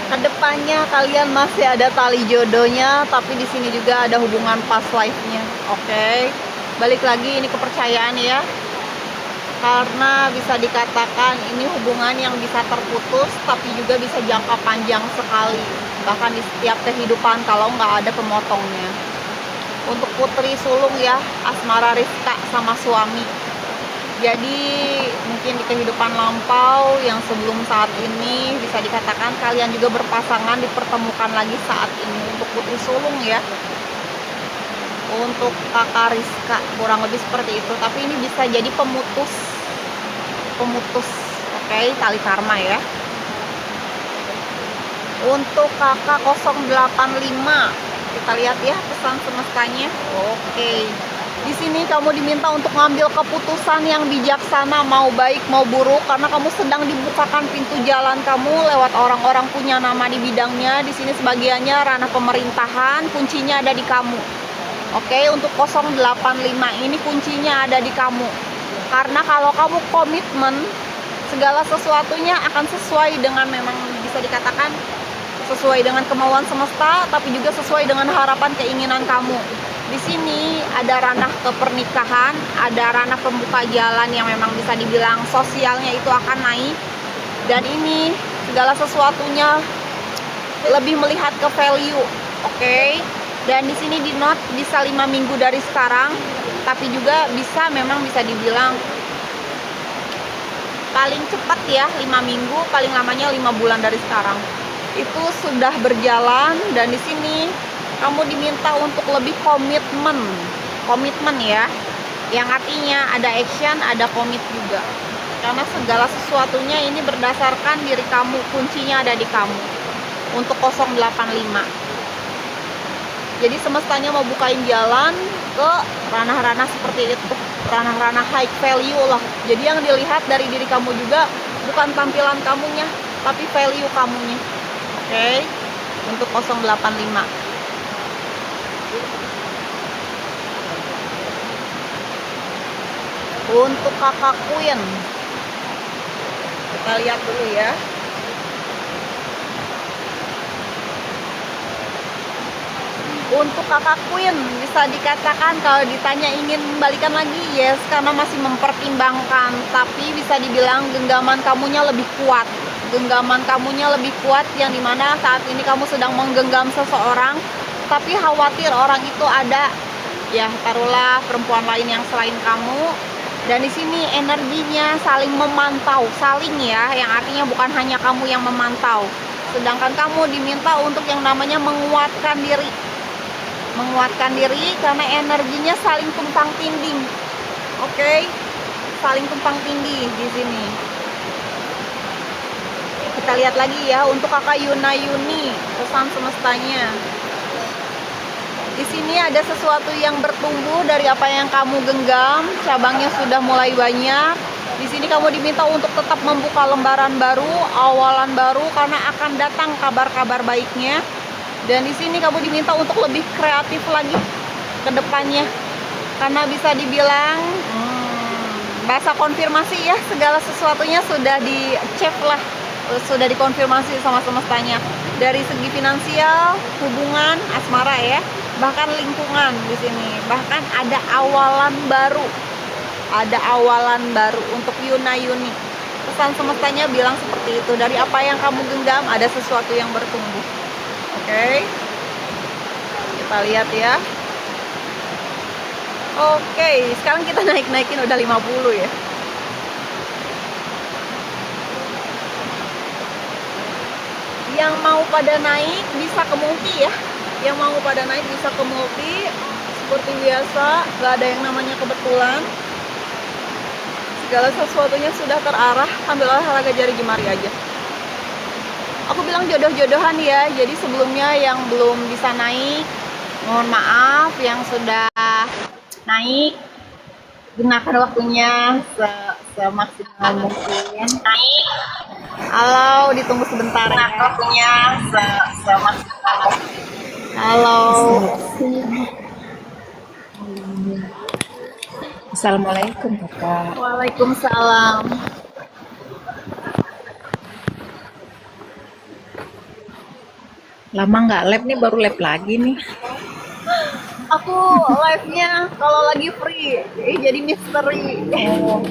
S1: kedepannya kalian masih ada tali jodohnya, tapi di sini juga ada hubungan past life-nya. Oke. Balik lagi ini kepercayaan ya. Karena bisa dikatakan ini hubungan yang bisa terputus tapi juga bisa jangka panjang sekali. bahkan di setiap kehidupan kalau nggak ada pemotongnya. Untuk putri sulung ya, asmara Rizka sama suami. Jadi mungkin di kehidupan lampau yang sebelum saat ini bisa dikatakan kalian juga berpasangan, dipertemukan lagi saat ini. Untuk putri sulung ya, untuk kakak Rizka kurang lebih seperti itu. Tapi ini bisa jadi pemutus, oke, tali karma ya. Untuk kakak 085, kita lihat ya pesan semestanya. Oke, di sini kamu diminta untuk ngambil keputusan yang bijaksana, mau baik mau buruk, karena kamu sedang dibukakan pintu jalan kamu lewat orang-orang punya nama di bidangnya. Di sini sebagiannya ranah pemerintahan, kuncinya ada di kamu. Oke, untuk 085 ini kuncinya ada di kamu. Karena kalau kamu komitmen, segala sesuatunya akan sesuai dengan, memang bisa dikatakan sesuai dengan kemauan semesta, tapi juga sesuai dengan harapan keinginan kamu. Di sini ada ranah kepernikahan, ada ranah pembuka jalan yang memang bisa dibilang sosialnya itu akan naik. Dan ini segala sesuatunya lebih melihat ke value, oke? Dan di sini di note bisa 5 minggu dari sekarang, tapi juga bisa memang bisa dibilang paling cepat ya 5 minggu, paling lamanya 5 bulan dari sekarang. Itu sudah berjalan, dan di sini kamu diminta untuk lebih komitmen ya, yang artinya ada action, ada komit juga, karena segala sesuatunya ini berdasarkan diri kamu, kuncinya ada di kamu. Untuk 085, jadi semestanya mau bukain jalan ke ranah-ranah seperti itu, ranah-ranah high value lah. Jadi yang dilihat dari diri kamu juga bukan tampilan kamunya, tapi value kamunya. Oke, untuk 085. Untuk kakak Queen, kita lihat dulu ya. Untuk kakak Queen bisa dikatakan kalau ditanya ingin membalikan lagi, yes, karena masih mempertimbangkan. Tapi bisa dibilang genggaman kamunya lebih kuat. Genggaman kamunya lebih kuat, yang dimana saat ini kamu sedang menggenggam seseorang, tapi khawatir orang itu ada, ya taruhlah perempuan lain yang selain kamu. Dan di sini energinya saling memantau, saling ya, yang artinya bukan hanya kamu yang memantau. Sedangkan kamu diminta untuk yang namanya menguatkan diri. Menguatkan diri karena energinya saling tumpang tindih. Oke, saling tumpang tindih di sini. Kita lihat lagi ya untuk kakak Yuna Yuni, pesan semestanya. Di sini ada sesuatu yang bertumbuh dari apa yang kamu genggam, cabangnya sudah mulai banyak. Di sini kamu diminta untuk tetap membuka lembaran baru, awalan baru, karena akan datang kabar-kabar baiknya. Dan di sini kamu diminta untuk lebih kreatif lagi ke depannya, karena bisa dibilang bahasa konfirmasi ya, segala sesuatunya sudah dicek lah, sudah dikonfirmasi sama semestanya. Dari segi finansial, hubungan, asmara ya, bahkan lingkungan di sini, bahkan ada awalan baru, untuk Yuna Yuni. Pesan semestanya bilang seperti itu, dari apa yang kamu genggam ada sesuatu yang bertumbuh. Oke, kita lihat ya. Oke, sekarang kita naikin udah 50 ya. Yang mau pada naik bisa ke multi ya. Yang mau pada naik bisa ke multi. Seperti biasa, gak ada yang namanya kebetulan. Segala sesuatunya sudah terarah. Ambil olahraga jari jemari aja. Aku bilang jodoh-jodohan ya. Jadi sebelumnya yang belum bisa naik, mohon maaf. Yang sudah naik, gunakan waktunya semaksimal mungkin. Naik. Halo, ditunggu sebentar ya. Waktunya semaksimal mungkin. Halo.
S3: Assalamualaikum kakak.
S1: Waalaikumsalam.
S3: Lama nggak live nih, baru live lagi nih.
S1: Aku live-nya kalau lagi free, jadi misteri.
S3: Oh,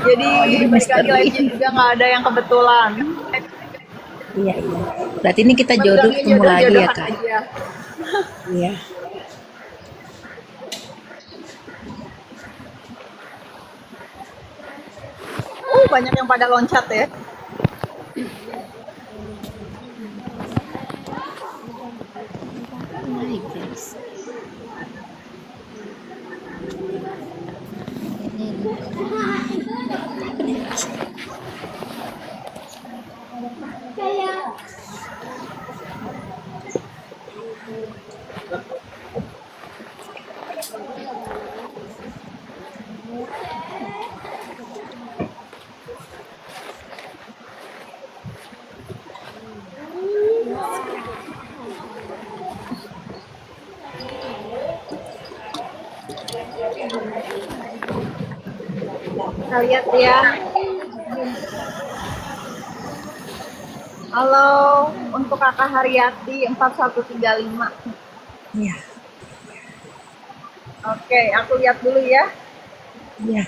S1: Jadi
S3: jadi
S1: balik lagi
S3: misteri.
S1: live-nya juga nggak ada yang kebetulan.
S3: Iya, iya. Berarti ini kita jodoh
S1: Bilangnya
S3: ketemu lagi ya,
S1: jodoh-jodohan
S3: Kak?
S1: aja.
S3: Iya.
S1: Banyak yang pada loncat ya.
S2: Naik guys.
S1: Kita lihat ya. Halo, untuk Kakak Haryati 4135.
S3: Iya.
S1: Oke, aku lihat dulu ya.
S3: Iya.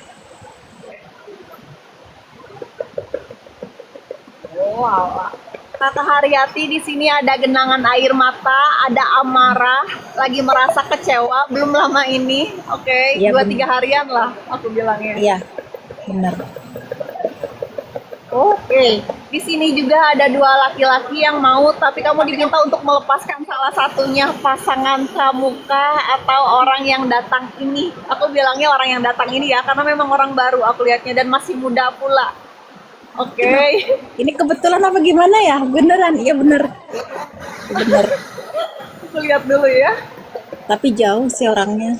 S1: Wow. Kakak Haryati di sini ada genangan air mata, ada amarah, lagi merasa kecewa belum lama ini. Oke,
S3: Iya,
S1: 2-3 harian lah aku bilangnya.
S3: Iya. Benar.
S1: Oke, di sini juga ada 2 laki-laki yang mau, tapi kamu diminta untuk melepaskan salah satunya, pasangan pramuka atau orang yang datang ini. Aku bilangnya orang yang datang ini ya, karena memang orang baru aku lihatnya dan masih muda pula. Oke.
S3: Ini kebetulan apa gimana ya? Beneran? Iya bener. Bener.
S1: Aku lihat dulu ya.
S3: Tapi jauh sih orangnya.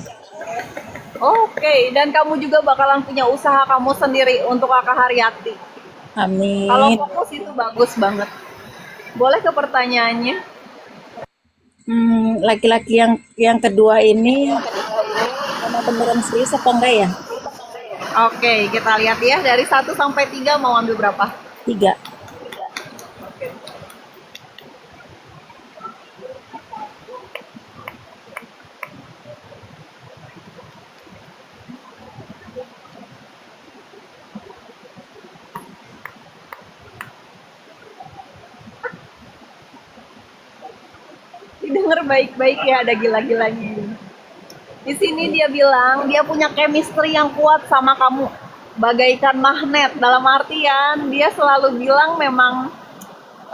S1: Oke, dan kamu juga bakalan punya usaha kamu sendiri untuk Kakak Haryati. Kalau
S3: Amin.
S1: fokus itu bagus banget. Boleh ke pertanyaannya?
S3: Laki-laki yang kedua ini karena beneran serius apa enggak ya?
S1: Oke, kita lihat ya. Dari 1 sampai 3 mau ambil berapa?
S3: 3.
S1: Didengar baik-baik ya, ada gila-gilanya. Di sini dia bilang dia punya chemistry yang kuat sama kamu. Bagaikan magnet, dalam artian dia selalu bilang memang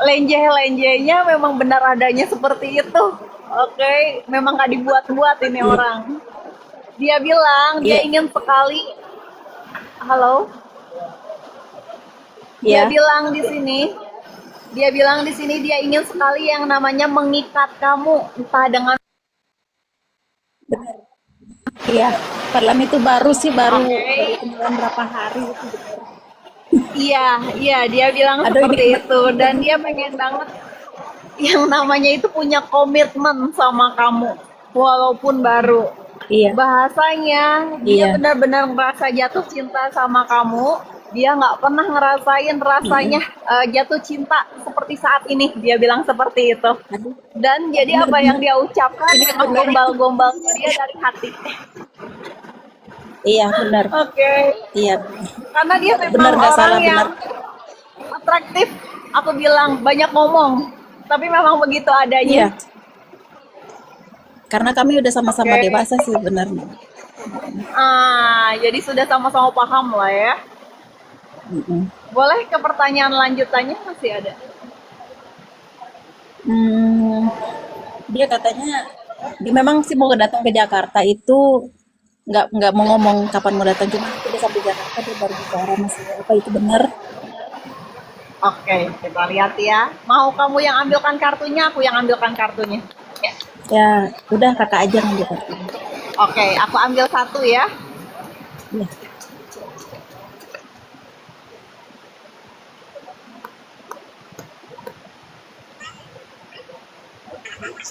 S1: lenje-lenjenya memang benar adanya seperti itu. Oke, memang gak dibuat-buat ini
S3: Iya.
S1: orang. Dia bilang dia
S3: Iya.
S1: ingin sekali. Halo? Dia
S3: Iya.
S1: bilang di sini, dia ingin sekali yang namanya mengikat kamu, entah dengan
S3: Iya. Padahal itu baru sih baru
S1: Oke.
S3: kenalan berapa hari itu.
S1: Iya, dia bilang
S3: Aduh,
S1: seperti
S3: ini
S1: itu dan dia pengen banget yang namanya itu punya komitmen sama kamu walaupun baru.
S3: iya.
S1: Bahasanya dia
S3: Iya.
S1: benar-benar merasa jatuh cinta sama kamu. Dia nggak pernah ngerasain rasanya jatuh cinta seperti saat ini. Dia bilang seperti itu.
S3: Aduh.
S1: Dan jadi apa yang dia ucapkan memang gombal-gombalnya dia dari hati.
S3: Iya, benar.
S1: Oke.
S3: Iya.
S1: Karena dia
S3: Benar,
S1: memang
S3: nggak
S1: orang
S3: salah,
S1: yang atraktif. Aku bilang banyak ngomong, tapi memang begitu
S3: Iya.
S1: adanya.
S3: Karena kami udah sama-sama
S1: Oke.
S3: dewasa sih sebenarnya.
S1: Jadi sudah sama-sama paham lah ya.
S3: Mm-mm.
S1: Boleh ke pertanyaan lanjutannya masih ada?
S3: Dia katanya dia memang sih mau datang ke Jakarta itu nggak mau ngomong kapan mau datang, cuma dia sampai Jakarta dia baru bicara masih apa itu benar.
S1: Oke, kita lihat ya. Mau kamu yang ambilkan kartunya, aku yang ambilkan kartunya. Ya.
S3: Ya udah kakak aja ngambil kartunya.
S1: Oke, aku ambil 1 ya.
S3: Iya.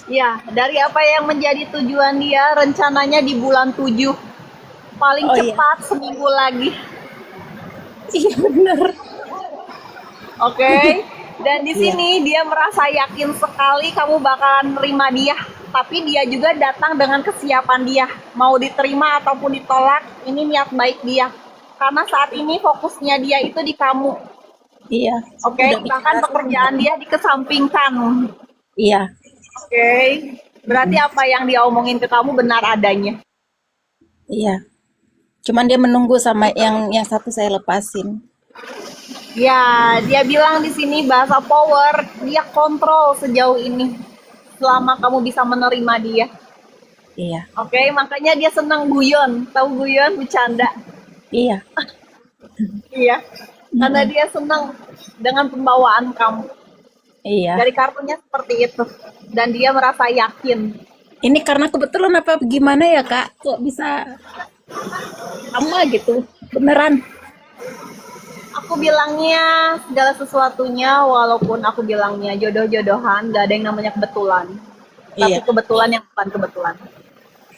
S1: Ya, dari apa yang menjadi tujuan dia, rencananya di bulan 7. Paling
S3: Oh, iya.
S1: cepat seminggu lagi.
S3: Iya benar.
S1: Oke. Dan di sini dia merasa yakin sekali kamu bakalan nerima dia. Tapi dia juga datang dengan kesiapan dia. Mau diterima ataupun ditolak, ini niat baik dia. Karena saat ini fokusnya dia itu di kamu.
S3: Iya.
S1: Oke,
S3: Udah
S1: bahkan
S3: bicara
S1: pekerjaan dia dikesampingkan.
S3: Iya,
S1: Oke, berarti apa yang dia omongin ke kamu benar adanya.
S3: iya. Cuman dia menunggu sama yang satu saya lepasin.
S1: Ya, dia bilang di sini bahasa power, dia kontrol sejauh ini. Selama kamu bisa menerima dia.
S3: Iya,
S1: Oke, makanya dia senang guyon. Tahu guyon, bercanda.
S3: iya.
S1: Iya, karena
S3: Mm-mm.
S1: dia senang dengan pembawaan kamu.
S3: Iya.
S1: Dari kartunya seperti itu. Dan dia merasa yakin.
S3: Ini karena kebetulan apa gimana ya Kak? Kok bisa sama gitu? Beneran?
S1: Aku bilangnya segala sesuatunya, walaupun aku bilangnya jodoh-jodohan, gak ada yang namanya kebetulan. Tapi
S3: Iya.
S1: kebetulan yang bukan kebetulan.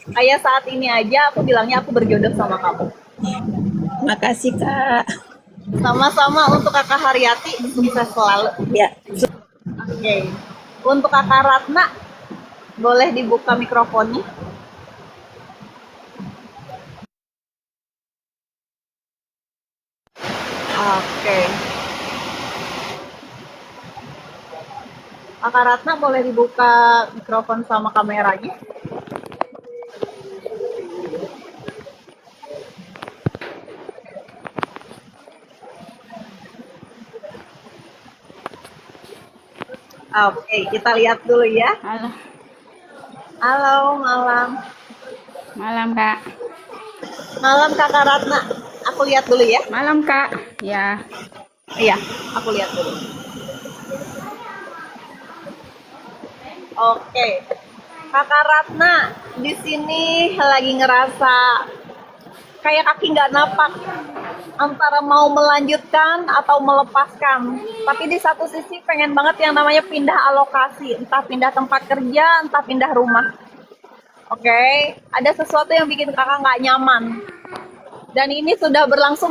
S1: Kayak saat ini aja aku bilangnya aku berjodoh sama kamu.
S3: Makasih Kak.
S1: Sama-sama untuk kakak Haryati, sukses selalu.
S3: Ya.
S1: Oke. Untuk kakak Ratna, boleh dibuka mikrofonnya. Oke. Kakak Ratna boleh dibuka mikrofon sama kameranya. Oke, kita lihat dulu ya.
S2: Halo,
S1: Halo, malam.
S2: malam Kak.
S1: Malam kakak Ratna. Aku lihat dulu ya.
S2: Malam Kak. Ya,
S1: Iya, aku lihat dulu. Oke. Kakak Ratna di sini lagi ngerasa kayak kaki nggak napak antara mau melanjutkan atau melepaskan. Tapi di satu sisi pengen banget yang namanya pindah alokasi, entah pindah tempat kerja, entah pindah rumah. Oke, ada sesuatu yang bikin kakak nggak nyaman. Dan ini sudah berlangsung.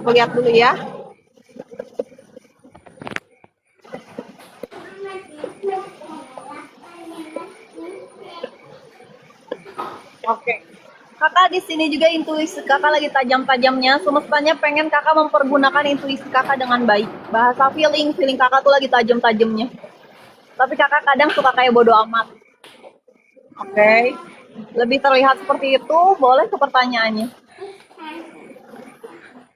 S1: Aku lihat dulu ya. Oke. Kakak di sini juga intuisi kakak lagi tajam-tajamnya. Semestanya pengen kakak mempergunakan intuisi kakak dengan baik. Bahasa feeling kakak tuh lagi tajam-tajamnya. Tapi kakak kadang suka kayak bodoh amat. Oke. Lebih terlihat seperti itu, boleh ke pertanyaannya.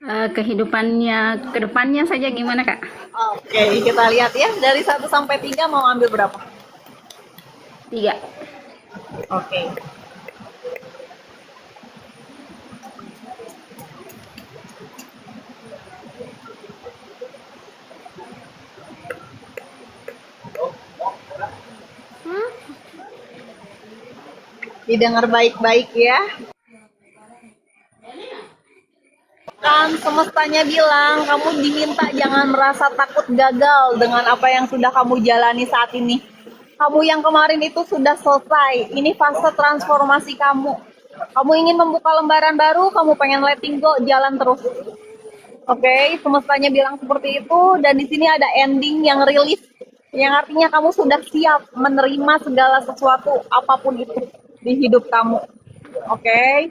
S2: kehidupannya, kedepannya saja gimana Kak?
S1: Oke, kita lihat ya. Dari 1 sampai 3 mau ambil berapa?
S2: 3.
S1: Oke. Didengar baik-baik ya. Kan semestanya bilang kamu diminta jangan merasa takut gagal dengan apa yang sudah kamu jalani saat ini. Kamu yang kemarin itu sudah selesai. Ini fase transformasi kamu. Kamu ingin membuka lembaran baru, kamu pengen letting go, jalan terus. Oke, semestanya bilang seperti itu dan di sini ada ending yang rilis yang artinya kamu sudah siap menerima segala sesuatu apapun itu di hidup kamu. Oke.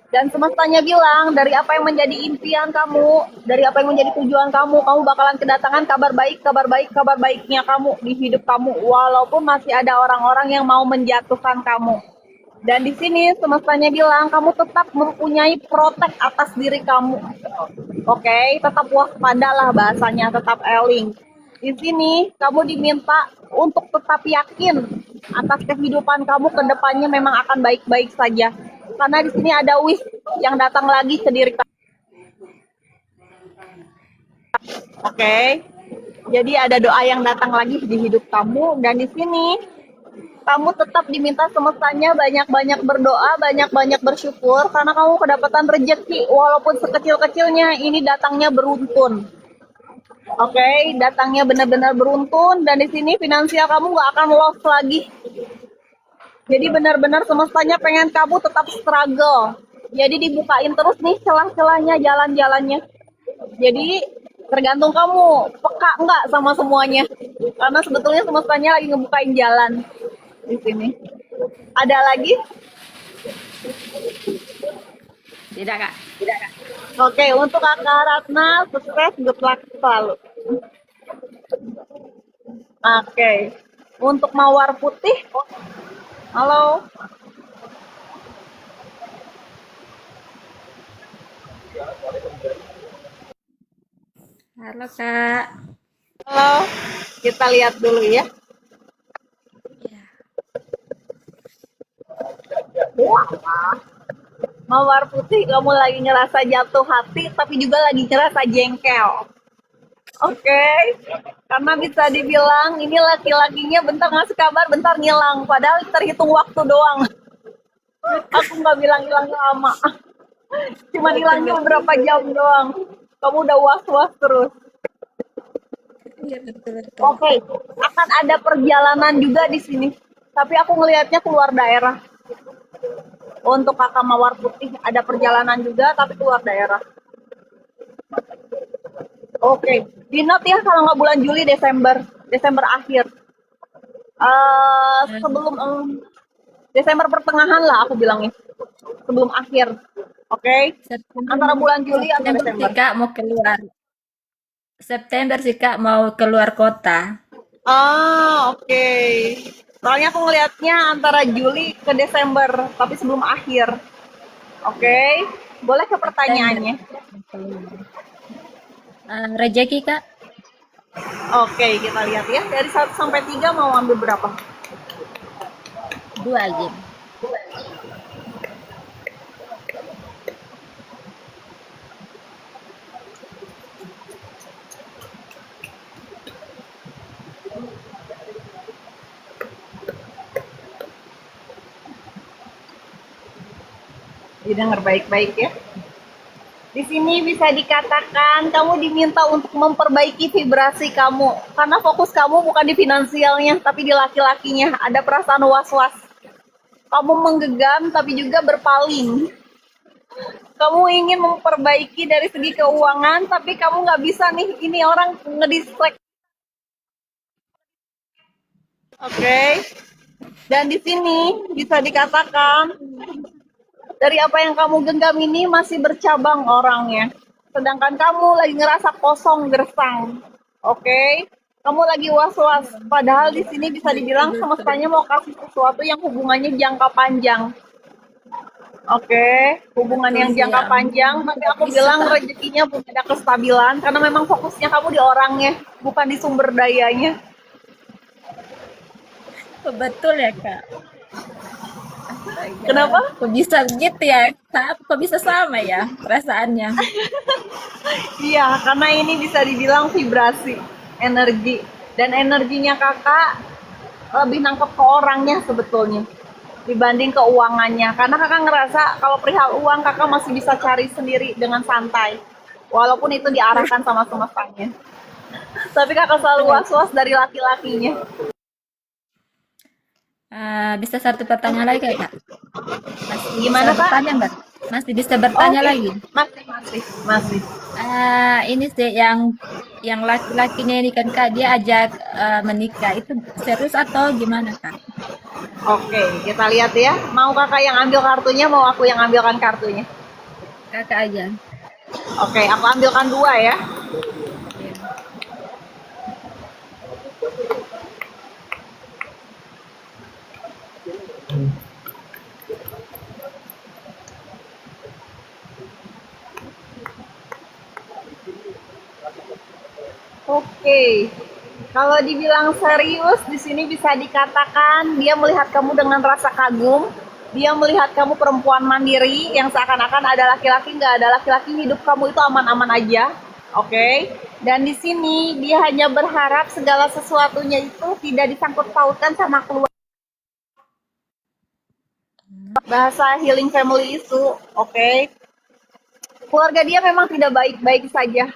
S1: Dan semestanya bilang dari apa yang menjadi impian kamu, dari apa yang menjadi tujuan kamu, kamu bakalan kedatangan kabar baiknya kamu di hidup kamu walaupun masih ada orang-orang yang mau menjatuhkan kamu. Dan di sini semestanya bilang kamu tetap mempunyai protek atas diri kamu. Oke, tetap waspada lah bahasanya, tetap eling. Di sini kamu diminta untuk tetap yakin atas kehidupan kamu ke depannya memang akan baik-baik saja. Karena di sini ada wish yang datang lagi ke diri kamu. Oke. Jadi ada doa yang datang lagi di hidup kamu dan di sini kamu tetap diminta semestanya banyak-banyak berdoa, banyak-banyak bersyukur karena kamu kedapatan rezeki walaupun sekecil-kecilnya ini datangnya beruntun. Oke, datangnya benar-benar beruntun dan di sini finansial kamu nggak akan loss lagi. Jadi benar-benar semestanya pengen kamu tetap struggle. Jadi dibukain terus nih celah-celahnya, jalan-jalannya. Jadi tergantung kamu peka nggak sama semuanya. Karena sebetulnya semestanya lagi ngebukain jalan di sini. Ada lagi?
S3: Tidak, Kak.
S1: Oke, untuk Kakak Ratna, sukses, good luck selalu. Oke, untuk Mawar Putih, halo.
S3: Halo, Kak.
S1: Halo, kita lihat dulu ya.
S3: Ya.
S1: Mawar Putih, kamu lagi ngerasa jatuh hati, tapi juga lagi ngerasa jengkel. Oke, karena bisa dibilang ini laki-lakinya bentar ngasih kabar, bentar ngilang. Padahal terhitung waktu doang. Aku nggak bilang hilang lama. Cuma hilangnya beberapa jam doang. Kamu udah was-was terus.
S3: Iya, betul-betul.
S1: Oke, akan ada perjalanan juga di sini. Tapi aku ngelihatnya keluar daerah. Untuk Kakak Mawar Putih ada perjalanan juga, tapi keluar daerah. Oke, di note ya kalau nggak bulan Juli, Desember akhir. Sebelum Desember pertengahan lah aku bilangnya. Sebelum akhir. Oke, antara bulan Juli atau
S3: September
S1: Desember.
S3: sih, Kak, mau keluar. September sih, Kak, mau keluar kota.
S1: Oke. Soalnya aku ngelihatnya antara Juli ke Desember, tapi sebelum akhir. Oke, boleh ke pertanyaannya.
S3: Rejeki, Kak.
S1: Oke, kita lihat ya. Dari 1 sampai 3 mau ambil berapa?
S3: 2 aja.
S1: Didengar baik-baik ya. Di sini bisa dikatakan kamu diminta untuk memperbaiki vibrasi kamu. Karena fokus kamu bukan di finansialnya, tapi di laki-lakinya. Ada perasaan was-was. Kamu menggenggam, tapi juga berpaling. Kamu ingin memperbaiki dari segi keuangan, tapi kamu nggak bisa nih. Ini orang ngedistract. Oke. Dan di sini bisa dikatakan dari apa yang kamu genggam ini masih bercabang orangnya. Sedangkan kamu lagi ngerasa kosong gersang. Oke? Kamu lagi was-was. Padahal di sini bisa dibilang semestanya mau kasih sesuatu yang hubungannya jangka panjang. Oke, hubungan yang jangka panjang, tapi aku bilang rezekinya punya ada kestabilan karena memang fokusnya kamu di orangnya, bukan di sumber dayanya.
S3: Betul ya, Kak.
S1: Kenapa?
S3: Kok bisa gitu ya? Kok bisa sama ya perasaannya?
S1: Iya, karena ini bisa dibilang vibrasi, energi. Dan energinya kakak lebih nangkep ke orangnya sebetulnya dibanding keuangannya. Karena kakak ngerasa kalau perihal uang kakak masih bisa cari sendiri dengan santai. Walaupun itu diarahkan sama semestanya. Tapi kakak selalu was-was dari laki-lakinya.
S3: Bisa satu pertanyaan lagi, Kak?
S1: Gimana,
S3: bisa
S1: Kak?
S3: bertanya nggak? Masih bisa bertanya
S1: Oke.
S3: lagi?
S1: Masih.
S3: Ini sih yang laki-lakinya ini kan, Kak, dia ajak menikah. Itu serius atau gimana, Kak?
S1: Oke, kita lihat ya. Mau kakak yang ambil kartunya, mau aku yang ambilkan kartunya?
S3: Kakak aja.
S1: Oke, aku ambilkan 2 ya.
S3: Iya.
S1: Oke. Kalau dibilang serius, di sini bisa dikatakan dia melihat kamu dengan rasa kagum. Dia melihat kamu perempuan mandiri yang seakan-akan ada laki-laki, nggak ada laki-laki, hidup kamu itu aman-aman aja. Oke. Dan di sini dia hanya berharap segala sesuatunya itu tidak disangkut pautkan sama keluarga. Bahasa healing family itu, oke. Keluarga dia memang tidak baik-baik saja.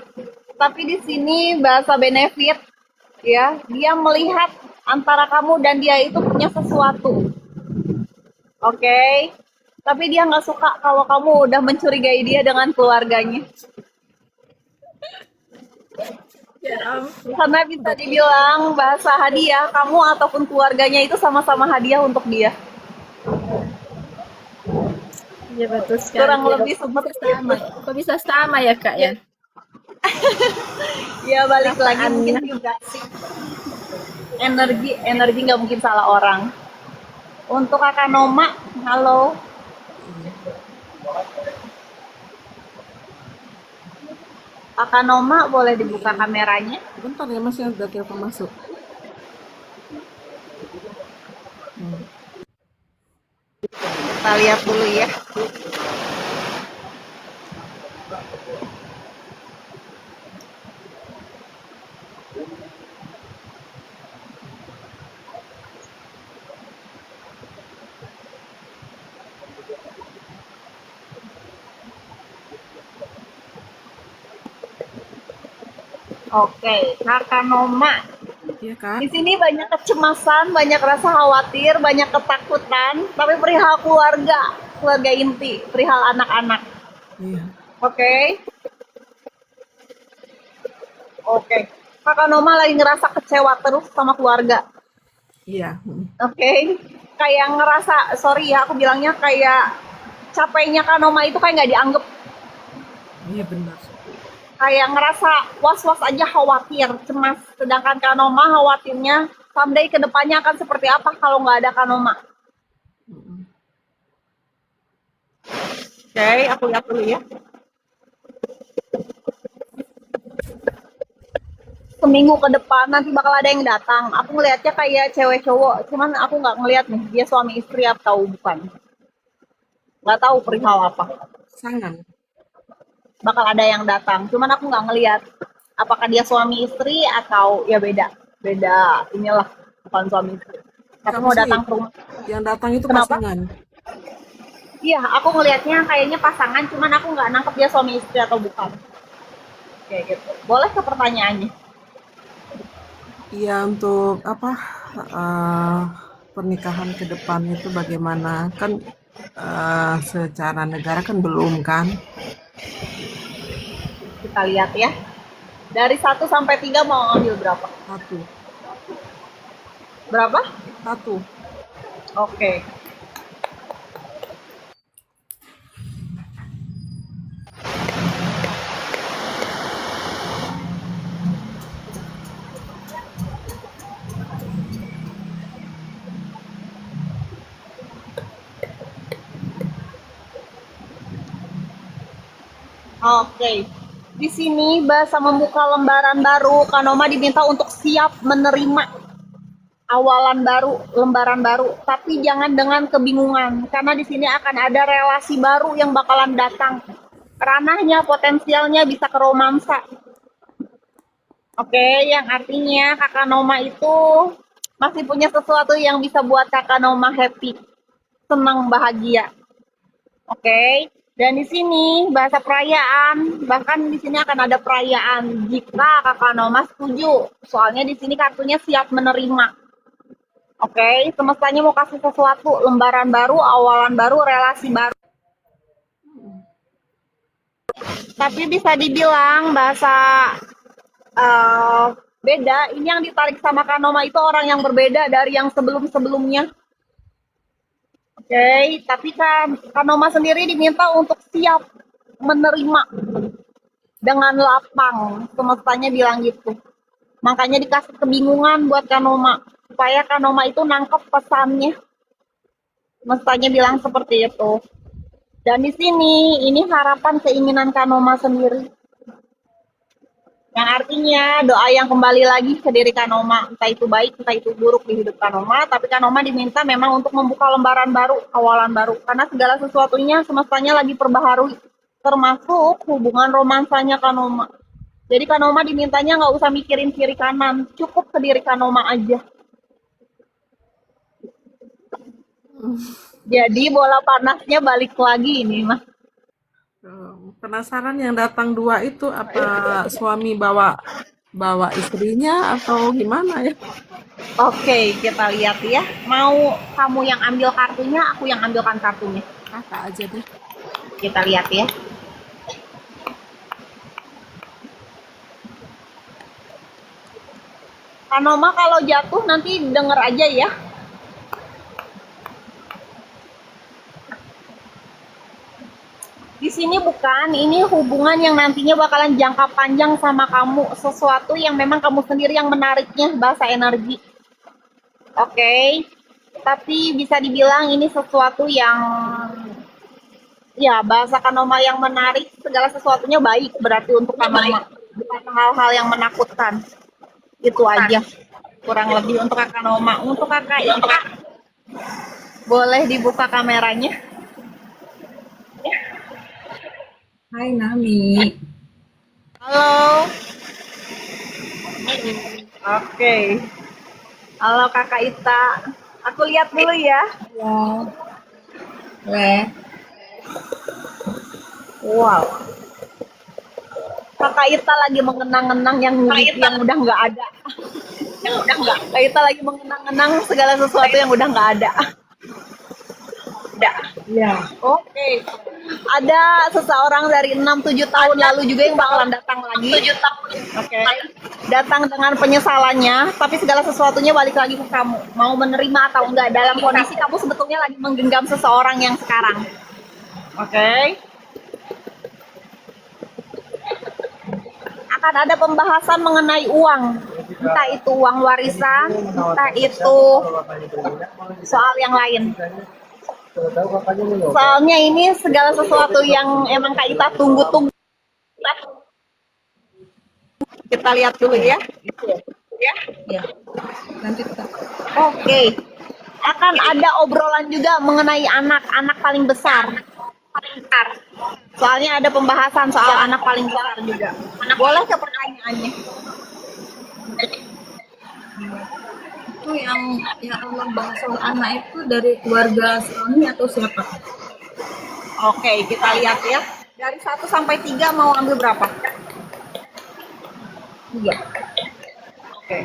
S1: Tapi di sini bahasa benefit, ya, dia melihat antara kamu dan dia itu punya sesuatu. Oke. Tapi dia nggak suka kalau kamu udah mencurigai dia dengan keluarganya.
S3: Ya ampun.
S1: Karena bisa dibilang bahasa hadiah, kamu ataupun keluarganya itu sama-sama hadiah untuk dia.
S3: Iya betul sekali.
S1: Kurang
S3: Ya,
S1: lebih
S3: kok bisa
S1: seperti
S3: sama?
S1: itu.
S3: Kok bisa sama ya Kak ya?
S1: Ya balik lagi mungkin
S3: Perasaannya.
S1: juga sih energi nggak mungkin salah orang. Untuk Kakak Noma, halo. Kakak Noma boleh dibuka kameranya?
S3: Bentar ya Mas, yang udah telepon masuk.
S1: Kita lihat dulu ya. Oke, Kakak Noma.
S3: Iya Kak.
S1: Di sini banyak kecemasan, banyak rasa khawatir, banyak ketakutan, tapi perihal keluarga inti, perihal anak-anak.
S3: Iya.
S1: Oke, oke. Kakak Noma lagi ngerasa kecewa terus sama keluarga.
S3: Iya.
S1: Oke, kayak ngerasa, sorry ya, aku bilangnya kayak capeknya Kak Noma itu kayak nggak dianggap,
S3: Iya benar.
S1: kayak ngerasa was-was aja, khawatir, cemas. Sedangkan Kak Noma khawatirnya someday kedepannya akan seperti apa kalau nggak ada Kak Noma. Oke, aku lihat dulu ya. Seminggu ke depan nanti bakal ada yang datang. Aku ngelihatnya kayak cewek cowok, cuman aku nggak ngelihat nih dia suami istri atau bukan. Nggak tahu perihal apa.
S3: Sangat.
S1: Bakal ada yang datang, cuman aku nggak ngelihat apakah dia suami istri atau ya beda inilah, bukan suami istri. Tapi
S3: Kamu
S1: mau
S3: sih
S1: datang ke rumah.
S3: yang datang itu
S1: Kenapa?
S3: pasangan.
S1: Iya, aku ngelihatnya kayaknya pasangan, cuman aku nggak nangkep dia suami istri atau bukan. Kayak gitu. Boleh ke pertanyaannya?
S3: Iya, untuk apa eh, pernikahan ke depan itu bagaimana? Kan secara negara kan belum kan?
S1: Kita lihat ya. Dari 1 sampai 3 mau ambil berapa?
S3: Satu,
S1: Berapa?
S3: satu.
S1: Oke. Oke. Di sini bahasa membuka lembaran baru, Kanoma diminta untuk siap menerima awalan baru, lembaran baru, tapi jangan dengan kebingungan karena di sini akan ada relasi baru yang bakalan datang. Ranahnya potensialnya bisa ke romansa. Oke, yang artinya Kakak Noma itu masih punya sesuatu yang bisa buat Kakak Noma happy, senang, bahagia. Oke. Dan di sini bahasa perayaan, bahkan di sini akan ada perayaan jika Kakak Noma setuju. Soalnya di sini kartunya siap menerima. Oke, semestanya mau kasih sesuatu, lembaran baru, awalan baru, relasi baru. Tapi bisa dibilang bahasa beda. Ini yang ditarik sama Kak Noma itu orang yang berbeda dari yang sebelum-sebelumnya. Oke, tapi kan Kak Noma sendiri diminta untuk siap menerima dengan lapang. Semestanya bilang gitu. Makanya dikasih kebingungan buat Kak Noma. Supaya Kak Noma itu nangkep pesannya. Semestanya bilang seperti itu. Dan di sini, ini harapan keinginan Kak Noma sendiri. Yang artinya doa yang kembali lagi ke diri Kak Noma. Entah itu baik, entah itu buruk di hidup Kak Noma. Tapi Kak Noma diminta memang untuk membuka lembaran baru, awalan baru. Karena segala sesuatunya semestanya lagi perbaharui. Termasuk hubungan romansanya Kak Noma. Jadi Kak Noma dimintanya nggak usah mikirin kiri kanan. Cukup ke diri Kak Noma aja. Jadi bola panasnya balik lagi ini Mas.
S3: Penasaran yang datang dua itu apa suami bawa bawa istrinya atau gimana ya?
S1: Oke, kita lihat ya. Mau kamu yang ambil kartunya, aku yang ambilkan kartunya.
S3: Kakak aja deh.
S1: Kita lihat ya. Kanoma kalau jatuh nanti denger aja ya. Di sini bukan, ini hubungan yang nantinya bakalan jangka panjang sama kamu, sesuatu yang memang kamu sendiri yang menariknya, bahasa energi. Oke. Tapi bisa dibilang ini sesuatu yang ya bahasa Kanoma yang menarik, segala sesuatunya baik berarti untuk Kanoma. Bukan hal-hal yang menakutkan. Itu aja. Kurang lebih untuk Kakak Noma. Untuk Kakak Ika, boleh dibuka kameranya.
S3: Hai Nami.
S1: Halo. Oke. Halo Kakak Ita. Aku lihat dulu ya.
S3: Ya. Boleh.
S1: Wow. Kakak Ita lagi mengenang-enang yang udah nggak ada. Kakak Ita lagi mengenang-enang segala sesuatu yang udah nggak ada.
S3: Ya.
S1: Oke. Ada seseorang dari 6-7 tahun lalu juga yang bakalan datang lagi. Oke. Datang dengan penyesalannya, tapi segala sesuatunya balik lagi ke kamu. Mau menerima atau enggak dalam kondisi kamu sebetulnya lagi menggenggam seseorang yang sekarang. Oke. Akan ada pembahasan mengenai uang. Entah itu uang warisan, entah itu soal yang lain. Soalnya ini segala sesuatu yang emang Kak Ita tunggu-tunggu. Kita lihat dulu ya.
S3: Ya. Nanti kita.
S1: Oke. Akan ada obrolan juga mengenai anak paling besar. Soalnya ada pembahasan soal anak paling besar juga. Boleh ke pertanyaannya?
S3: Itu yang Allah bahas soal anak itu dari keluarga suami atau siapa?
S1: Oke, kita lihat ya. Dari 1 sampai 3 mau ambil berapa?
S3: Iya.
S1: Oke.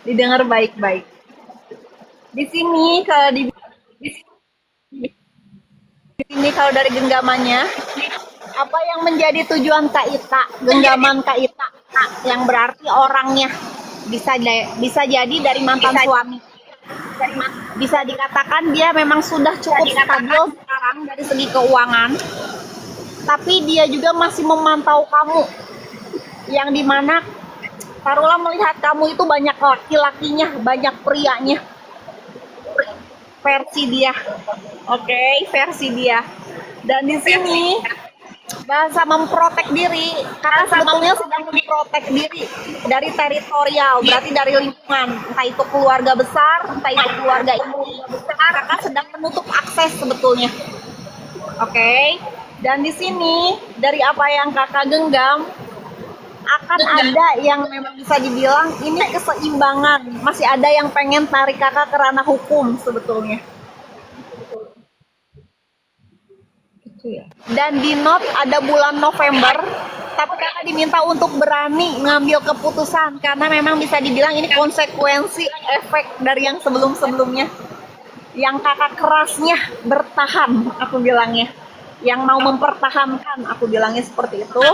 S1: Didengar baik-baik. Di sini kalau di sini kalau dari genggamannya, apa yang menjadi tujuan Kak Ita, genggaman Kak Ita, yang berarti orangnya bisa jadi dari mantan suami. Bisa dikatakan dia memang sudah cukup stabil sekarang dari segi keuangan, tapi dia juga masih memantau kamu, yang dimana taruhlah melihat kamu itu banyak laki-lakinya, banyak prianya. Versi dia. Oke, versi dia. Dan di sini bahasa memprotek diri, karena sebetulnya sedang memprotek diri dari teritorial, berarti dari lingkungan, entah itu keluarga besar, entah itu keluarga inti besar, kakak sedang menutup akses sebetulnya. Oke. Dan di sini dari apa yang kakak genggam, akan ada yang memang bisa dibilang ini keseimbangan. Masih ada yang pengen tarik kakak ke ranah hukum sebetulnya.
S3: Itu ya.
S1: Dan di note ada bulan November, tapi kakak diminta untuk berani ngambil keputusan karena memang bisa dibilang ini konsekuensi efek dari yang sebelum-sebelumnya. Yang kakak kerasnya bertahan, aku bilangnya. Yang mau mempertahankan, aku bilangnya seperti itu.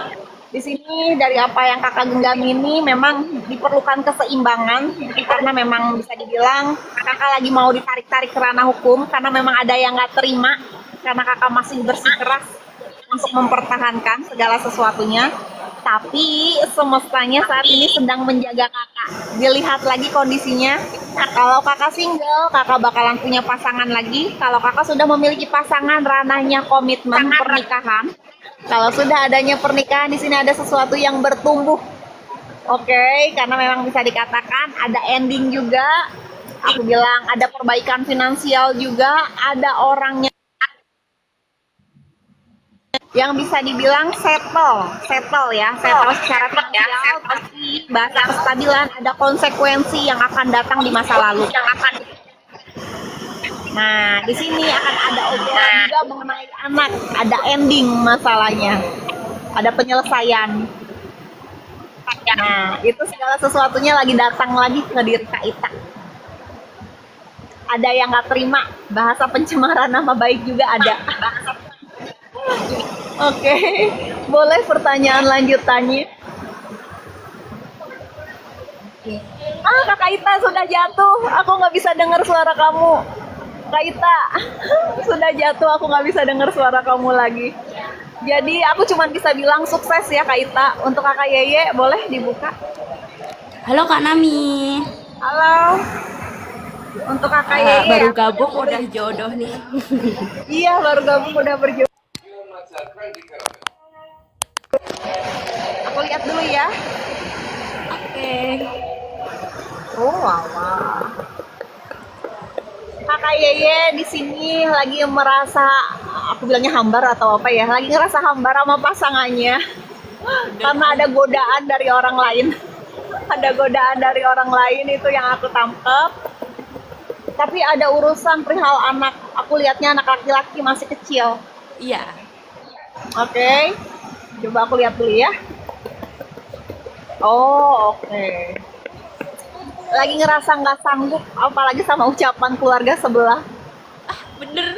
S1: Di sini dari apa yang kakak genggam ini memang diperlukan keseimbangan karena memang bisa dibilang kakak lagi mau ditarik-tarik ke ranah hukum karena memang ada yang nggak terima karena kakak masih bersikeras untuk mempertahankan segala sesuatunya. Tapi semestanya saat ini sedang menjaga kakak. Dilihat lagi kondisinya. Kalau kakak single, kakak bakalan punya pasangan lagi. Kalau kakak sudah memiliki pasangan, ranahnya komitmen pernikahan. Kalau sudah adanya pernikahan, di sini ada sesuatu yang bertumbuh. Oke, karena memang bisa dikatakan ada ending juga. Aku bilang ada perbaikan finansial juga, ada orangnya yang bisa dibilang settle ya, settle secara finansial, tapi bahasa kestabilan, ada konsekuensi yang akan datang di masa lalu. Nah, di sini akan ada obrolan juga mengenai anak, ada ending masalahnya, ada penyelesaian. Nah, itu segala sesuatunya lagi datang lagi ke diri Kak Ita. ada yang nggak terima bahasa pencemaran nama baik juga ada. Oke, boleh pertanyaan lanjutannya? Kakak Ita sudah jatuh, aku nggak bisa dengar suara kamu. Kak Ita sudah jatuh, aku nggak bisa dengar suara kamu lagi. Jadi aku cuma bisa bilang sukses ya Kak Ita. Untuk Kakak Yeye boleh dibuka.
S2: Halo Kak Nami.
S1: Halo. Untuk Kakak Yeye
S2: Baru
S1: aku
S2: gabung udah jodoh nih.
S1: Iya, baru gabung udah berjodoh. Aku lihat dulu ya.
S2: Oke.
S1: Oh, wow. Kakak Yeye di sini lagi merasa, aku bilangnya hambar atau apa ya, lagi ngerasa hambar sama pasangannya karena ada godaan dari orang lain. Ada godaan dari orang lain itu yang aku tangkap. Tapi ada urusan perihal anak. Aku lihatnya anak laki-laki masih kecil.
S2: Iya.
S1: Oke, coba aku lihat dulu ya. Oh, oke. Lagi ngerasa nggak sanggup, apalagi sama ucapan keluarga sebelah.
S2: Bener.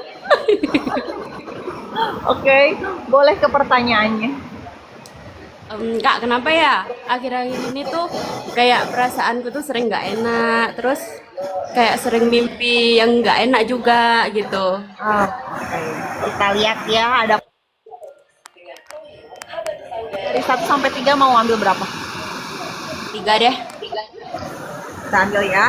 S1: Oke, boleh ke pertanyaannya.
S2: Kak, kenapa ya akhir-akhir ini tuh kayak perasaanku tuh sering nggak enak, terus kayak sering mimpi yang nggak enak juga gitu.
S1: Oke, kita lihat ya, ada dari 1 sampai 3 mau ambil berapa?
S2: 3 deh.
S1: Kita ambil ya.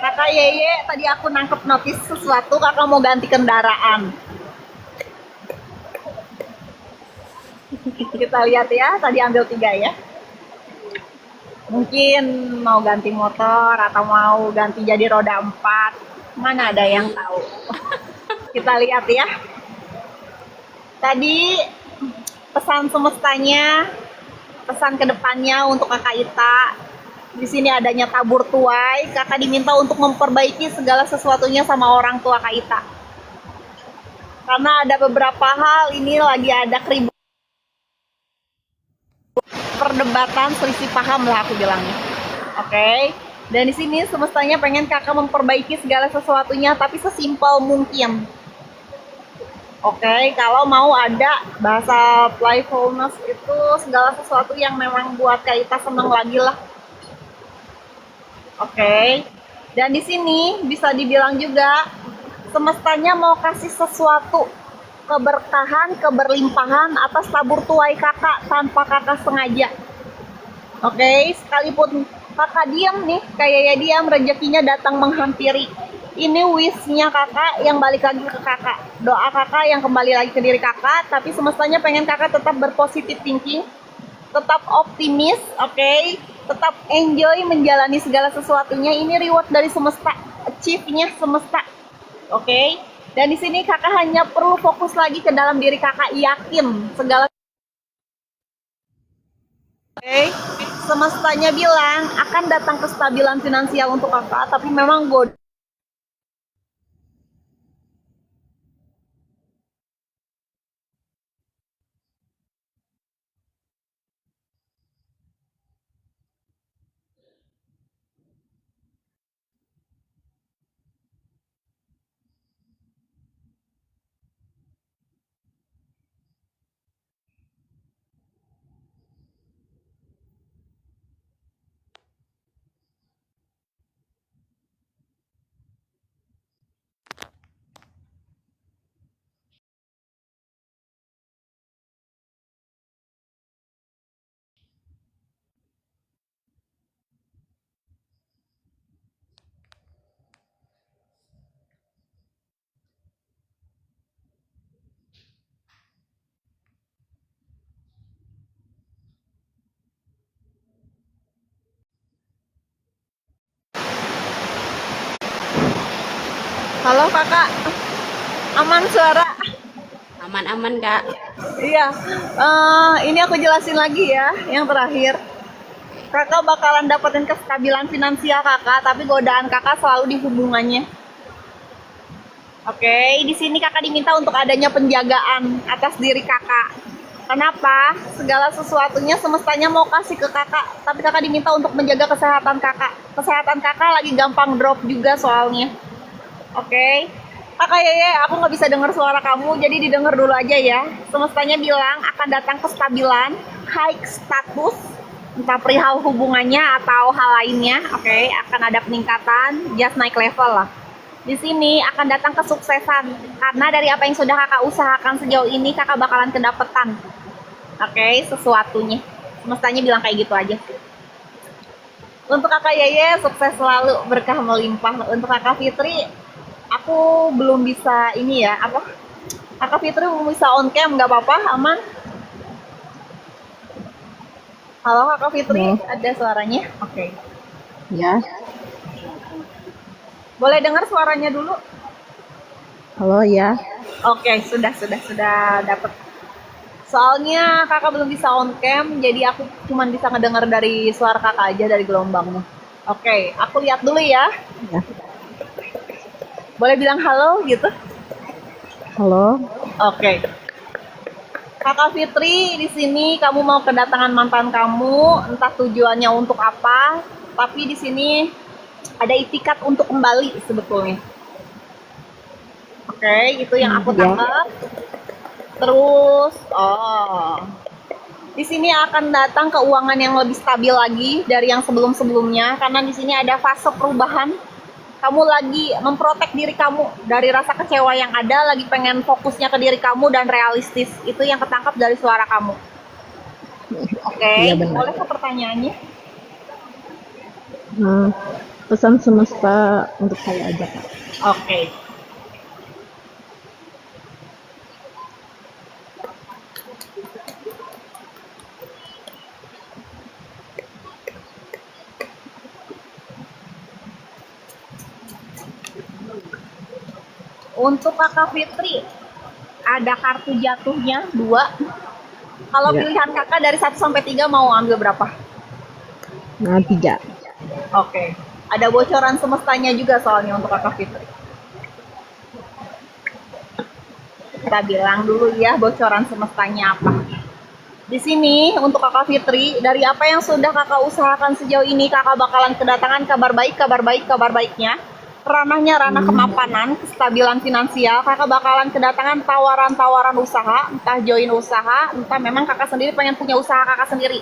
S1: Kakak Yeye, tadi aku nangkep notis sesuatu, kakak mau ganti kendaraan. Kita lihat ya, tadi ambil 3 ya. Mungkin mau ganti motor atau mau ganti jadi roda 4. Mana ada yang tahu. Kita lihat ya. Tadi pesan semestanya, pesan kedepannya untuk Kakak Ita. Di sini adanya tabur tuai, kakak diminta untuk memperbaiki segala sesuatunya sama orang tua Kak Ita. Karena ada beberapa hal ini lagi ada keributan, perdebatan, selisih paham lah aku bilangnya. Oke. Dan di sini semestanya pengen kakak memperbaiki segala sesuatunya, tapi sesimpel mungkin. Oke, kalau mau ada bahasa playfulness itu segala sesuatu yang memang buat Kak Ita seneng lagi lah. Oke, dan di sini bisa dibilang juga semestanya mau kasih sesuatu keberkahan, keberlimpahan atas tabur tuai kakak tanpa kakak sengaja. Oke, sekalipun kakak diam nih, kayak diam, rezekinya datang menghampiri. Ini wish-nya kakak yang balik lagi ke kakak, doa kakak yang kembali lagi ke diri kakak, tapi semestanya pengen kakak tetap berpositif thinking, tetap optimis, oke? Tetap enjoy menjalani segala sesuatunya. Ini reward dari semesta, achieve-nya semesta, oke? Dan di sini kakak hanya perlu fokus lagi ke dalam diri kakak, yakin segala, oke? Semestanya bilang akan datang kestabilan finansial untuk kakak, tapi memang halo kakak, aman suara?
S2: Aman-aman Kak.
S1: Iya, ini aku jelasin lagi ya, yang terakhir. Kakak bakalan dapetin kestabilan finansial kakak, tapi godaan kakak selalu di hubungannya. Oke, di sini kakak diminta untuk adanya penjagaan atas diri kakak. Kenapa? Segala sesuatunya semestanya mau kasih ke kakak, tapi kakak diminta untuk menjaga kesehatan kakak. Kesehatan kakak lagi gampang drop juga soalnya. Oke, kakak Yeye, aku nggak bisa dengar suara kamu, jadi didengar dulu aja ya. Semestanya bilang akan datang kestabilan, high status, entah perihal hubungannya atau hal lainnya. Oke, akan ada peningkatan, just naik level lah. Di sini akan datang kesuksesan karena dari apa yang sudah kakak usahakan sejauh ini kakak bakalan kedapetan. Oke, sesuatunya. Semestanya bilang kayak gitu aja. Untuk kakak Yeye sukses selalu, berkah melimpah. Untuk kakak Fitri, aku belum bisa ini ya apa? Kakak Fitri belum bisa on cam, nggak apa-apa, aman. Halo kakak Fitri,
S3: Halo.
S1: ada suaranya? Oke.
S3: Ya,
S1: Boleh dengar suaranya dulu?
S3: halo ya.
S1: Oke, sudah dapat. Soalnya kakak belum bisa on cam, jadi aku cuma bisa ngedengar dari suara kakak aja dari gelombangnya. Oke, aku lihat dulu ya.
S3: Ya.
S1: Boleh bilang halo gitu?
S3: Halo.
S1: Oke. Kakak Fitri, di sini kamu mau kedatangan mantan kamu, entah tujuannya untuk apa, tapi di sini ada itikat untuk kembali sebetulnya. Oke, itu yang aku
S3: Ya.
S1: tangkap. Terus, di sini akan datang keuangan yang lebih stabil lagi dari yang sebelum-sebelumnya karena di sini ada fase perubahan. Kamu lagi memprotek diri kamu dari rasa kecewa yang ada, lagi pengen fokusnya ke diri kamu dan realistis. Itu yang ketangkap dari suara kamu. Oke,
S3: Iya benar.
S1: boleh ke pertanyaannya?
S3: Pesan semesta untuk saya aja, Kak.
S1: Oke. Untuk kakak Fitri, ada kartu jatuhnya 2. Kalau
S3: Ya.
S1: pilihan kakak dari 1 sampai 3 mau ambil berapa?
S3: Nah, 3.
S1: Oke. Ada bocoran semestanya juga soalnya untuk kakak Fitri. Kita bilang dulu ya bocoran semestanya apa. Di sini untuk kakak Fitri, dari apa yang sudah kakak usahakan sejauh ini, kakak bakalan kedatangan kabar baiknya. Ranahnya ranah kemapanan, kestabilan finansial, kakak bakalan kedatangan tawaran-tawaran usaha, entah join usaha, entah memang kakak sendiri pengen punya usaha kakak sendiri.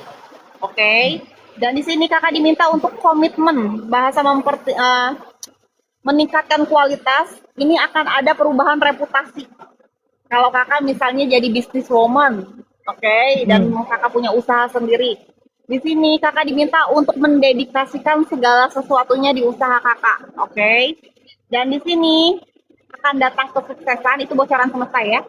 S1: Oke. Dan di sini kakak diminta untuk komitmen, bahasa meningkatkan kualitas. Ini akan ada perubahan reputasi. Kalau kakak misalnya jadi businesswoman, oke, dan kakak punya usaha sendiri. Di sini kakak diminta untuk mendedikasikan segala sesuatunya di usaha kakak, oke. Dan di sini akan datang kesuksesan, itu bocoran semesta ya.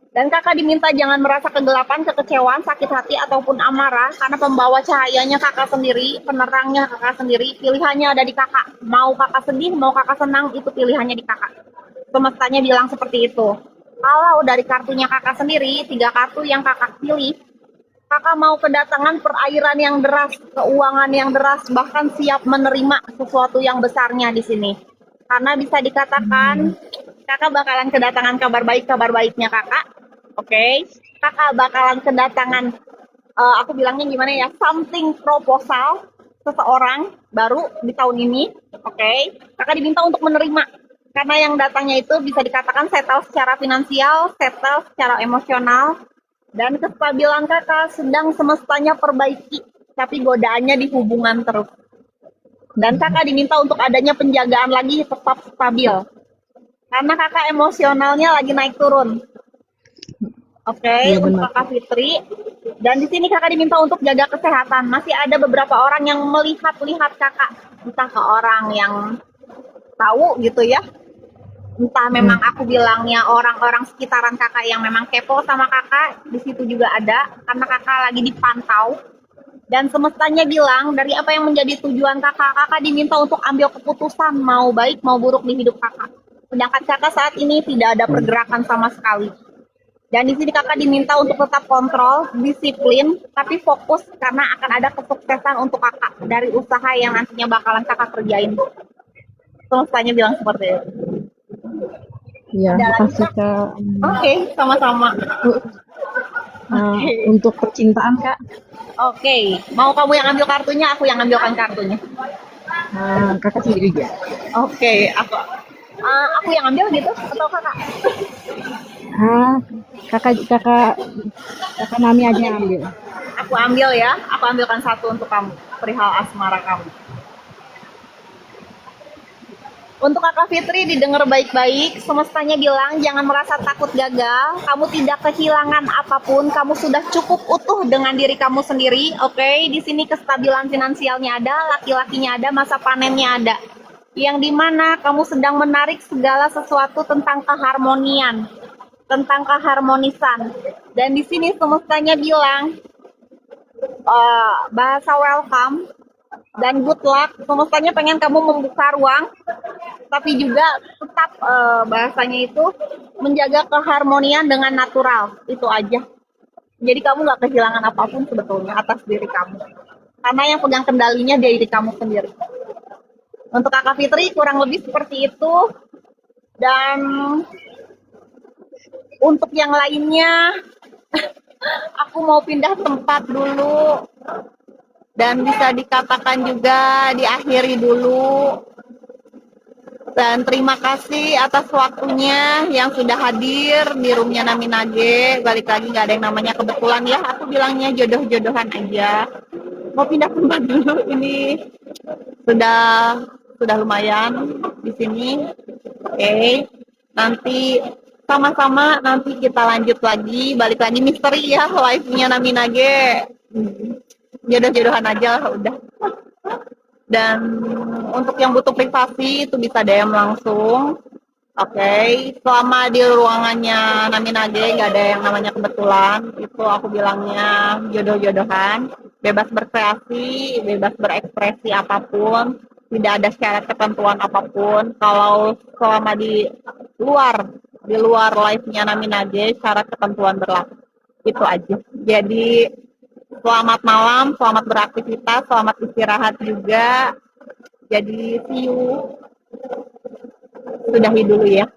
S1: Dan kakak diminta jangan merasa kegelapan, kekecewaan, sakit hati, ataupun amarah, karena pembawa cahayanya kakak sendiri, penerangnya kakak sendiri, pilihannya ada di kakak. Mau kakak sedih, mau kakak senang, itu pilihannya di kakak. Semestanya bilang seperti itu. Kalau dari kartunya kakak sendiri, 3 kartu yang kakak pilih, kakak mau kedatangan perairan yang deras, keuangan yang deras, bahkan siap menerima sesuatu yang besarnya di sini. Karena bisa dikatakan kakak bakalan kedatangan kabar baiknya kakak. Oke. Kakak bakalan kedatangan aku bilangnya gimana ya? Something proposal seseorang baru di tahun ini. Oke. Kakak diminta untuk menerima karena yang datangnya itu bisa dikatakan settle secara finansial, settle secara emosional, dan kestabilan kakak sedang semestanya perbaiki, tapi godaannya di hubungan terus. Dan kakak diminta untuk adanya penjagaan lagi tetap stabil. Karena kakak emosionalnya lagi naik turun. Oke,
S3: Iya,
S1: untuk
S3: benar.
S1: kakak Fitri. Dan di sini kakak diminta untuk jaga kesehatan. Masih ada beberapa orang yang melihat-lihat kakak. Entah ke orang yang tahu gitu ya. Entah memang aku bilangnya orang-orang sekitaran kakak yang memang kepo sama kakak, di situ juga ada, karena kakak lagi dipantau. Dan semestanya bilang, dari apa yang menjadi tujuan kakak, kakak diminta untuk ambil keputusan, mau baik, mau buruk di hidup kakak. Sedangkan kakak saat ini tidak ada pergerakan sama sekali. Dan di sini kakak diminta untuk tetap kontrol, disiplin, tapi fokus karena akan ada kesuksesan untuk kakak dari usaha yang nantinya bakalan kakak kerjain. Semestanya bilang seperti itu.
S4: Ya,
S1: Ada lagi
S4: makasih
S1: Kak?
S4: Kak.
S1: Oke, sama-sama. Oke.
S4: Untuk percintaan Kak,
S1: Oke, mau kamu yang ambil kartunya, aku yang ambilkan kartunya.
S4: Kakak sendiri aja.
S1: Oke, aku yang ambil gitu atau kakak?
S4: Ah, kakak kakak kakak Mami aja yang ambil.
S1: Aku ambil ya, aku ambilkan satu untuk kamu, perihal asmara kamu. Untuk Kakak Fitri didengar baik-baik, semestanya bilang jangan merasa takut gagal, kamu tidak kehilangan apapun, kamu sudah cukup utuh dengan diri kamu sendiri, oke? Di sini kestabilan finansialnya ada, laki-lakinya ada, masa panennya ada. Yang dimana kamu sedang menarik segala sesuatu tentang keharmonian, tentang keharmonisan. Dan di sini semestanya bilang bahasa welcome dan good luck, semestanya pengen kamu membuka ruang tapi juga tetap bahasanya itu menjaga keharmonian dengan natural, itu aja. Jadi kamu nggak kehilangan apapun sebetulnya atas diri kamu, karena yang pegang kendalinya diri kamu sendiri. Untuk Kakak Fitri kurang lebih seperti itu. Dan untuk yang lainnya aku mau pindah tempat dulu, dan bisa dikatakan juga diakhiri dulu. Dan terima kasih atas waktunya yang sudah hadir di roomnya Naminage. Balik lagi, nggak ada yang namanya kebetulan ya. Aku bilangnya jodoh-jodohan aja. Mau pindah tempat dulu, ini sudah lumayan di sini. Oke. Nanti sama-sama nanti kita lanjut lagi. Balik lagi misteri ya live-nya Naminage. Jodoh-jodohan aja lah udah. Dan untuk yang butuh privasi itu bisa DM langsung. Oke, selama di ruangannya Naminage nggak ada yang namanya kebetulan. Itu aku bilangnya jodoh-jodohan, bebas berkreasi, bebas berekspresi apapun, tidak ada syarat ketentuan apapun. Kalau selama di luar live-nya Naminage, syarat ketentuan berlaku. Itu aja. Jadi selamat malam, selamat beraktivitas, selamat istirahat juga. Jadi see you. Sudahi dulu ya.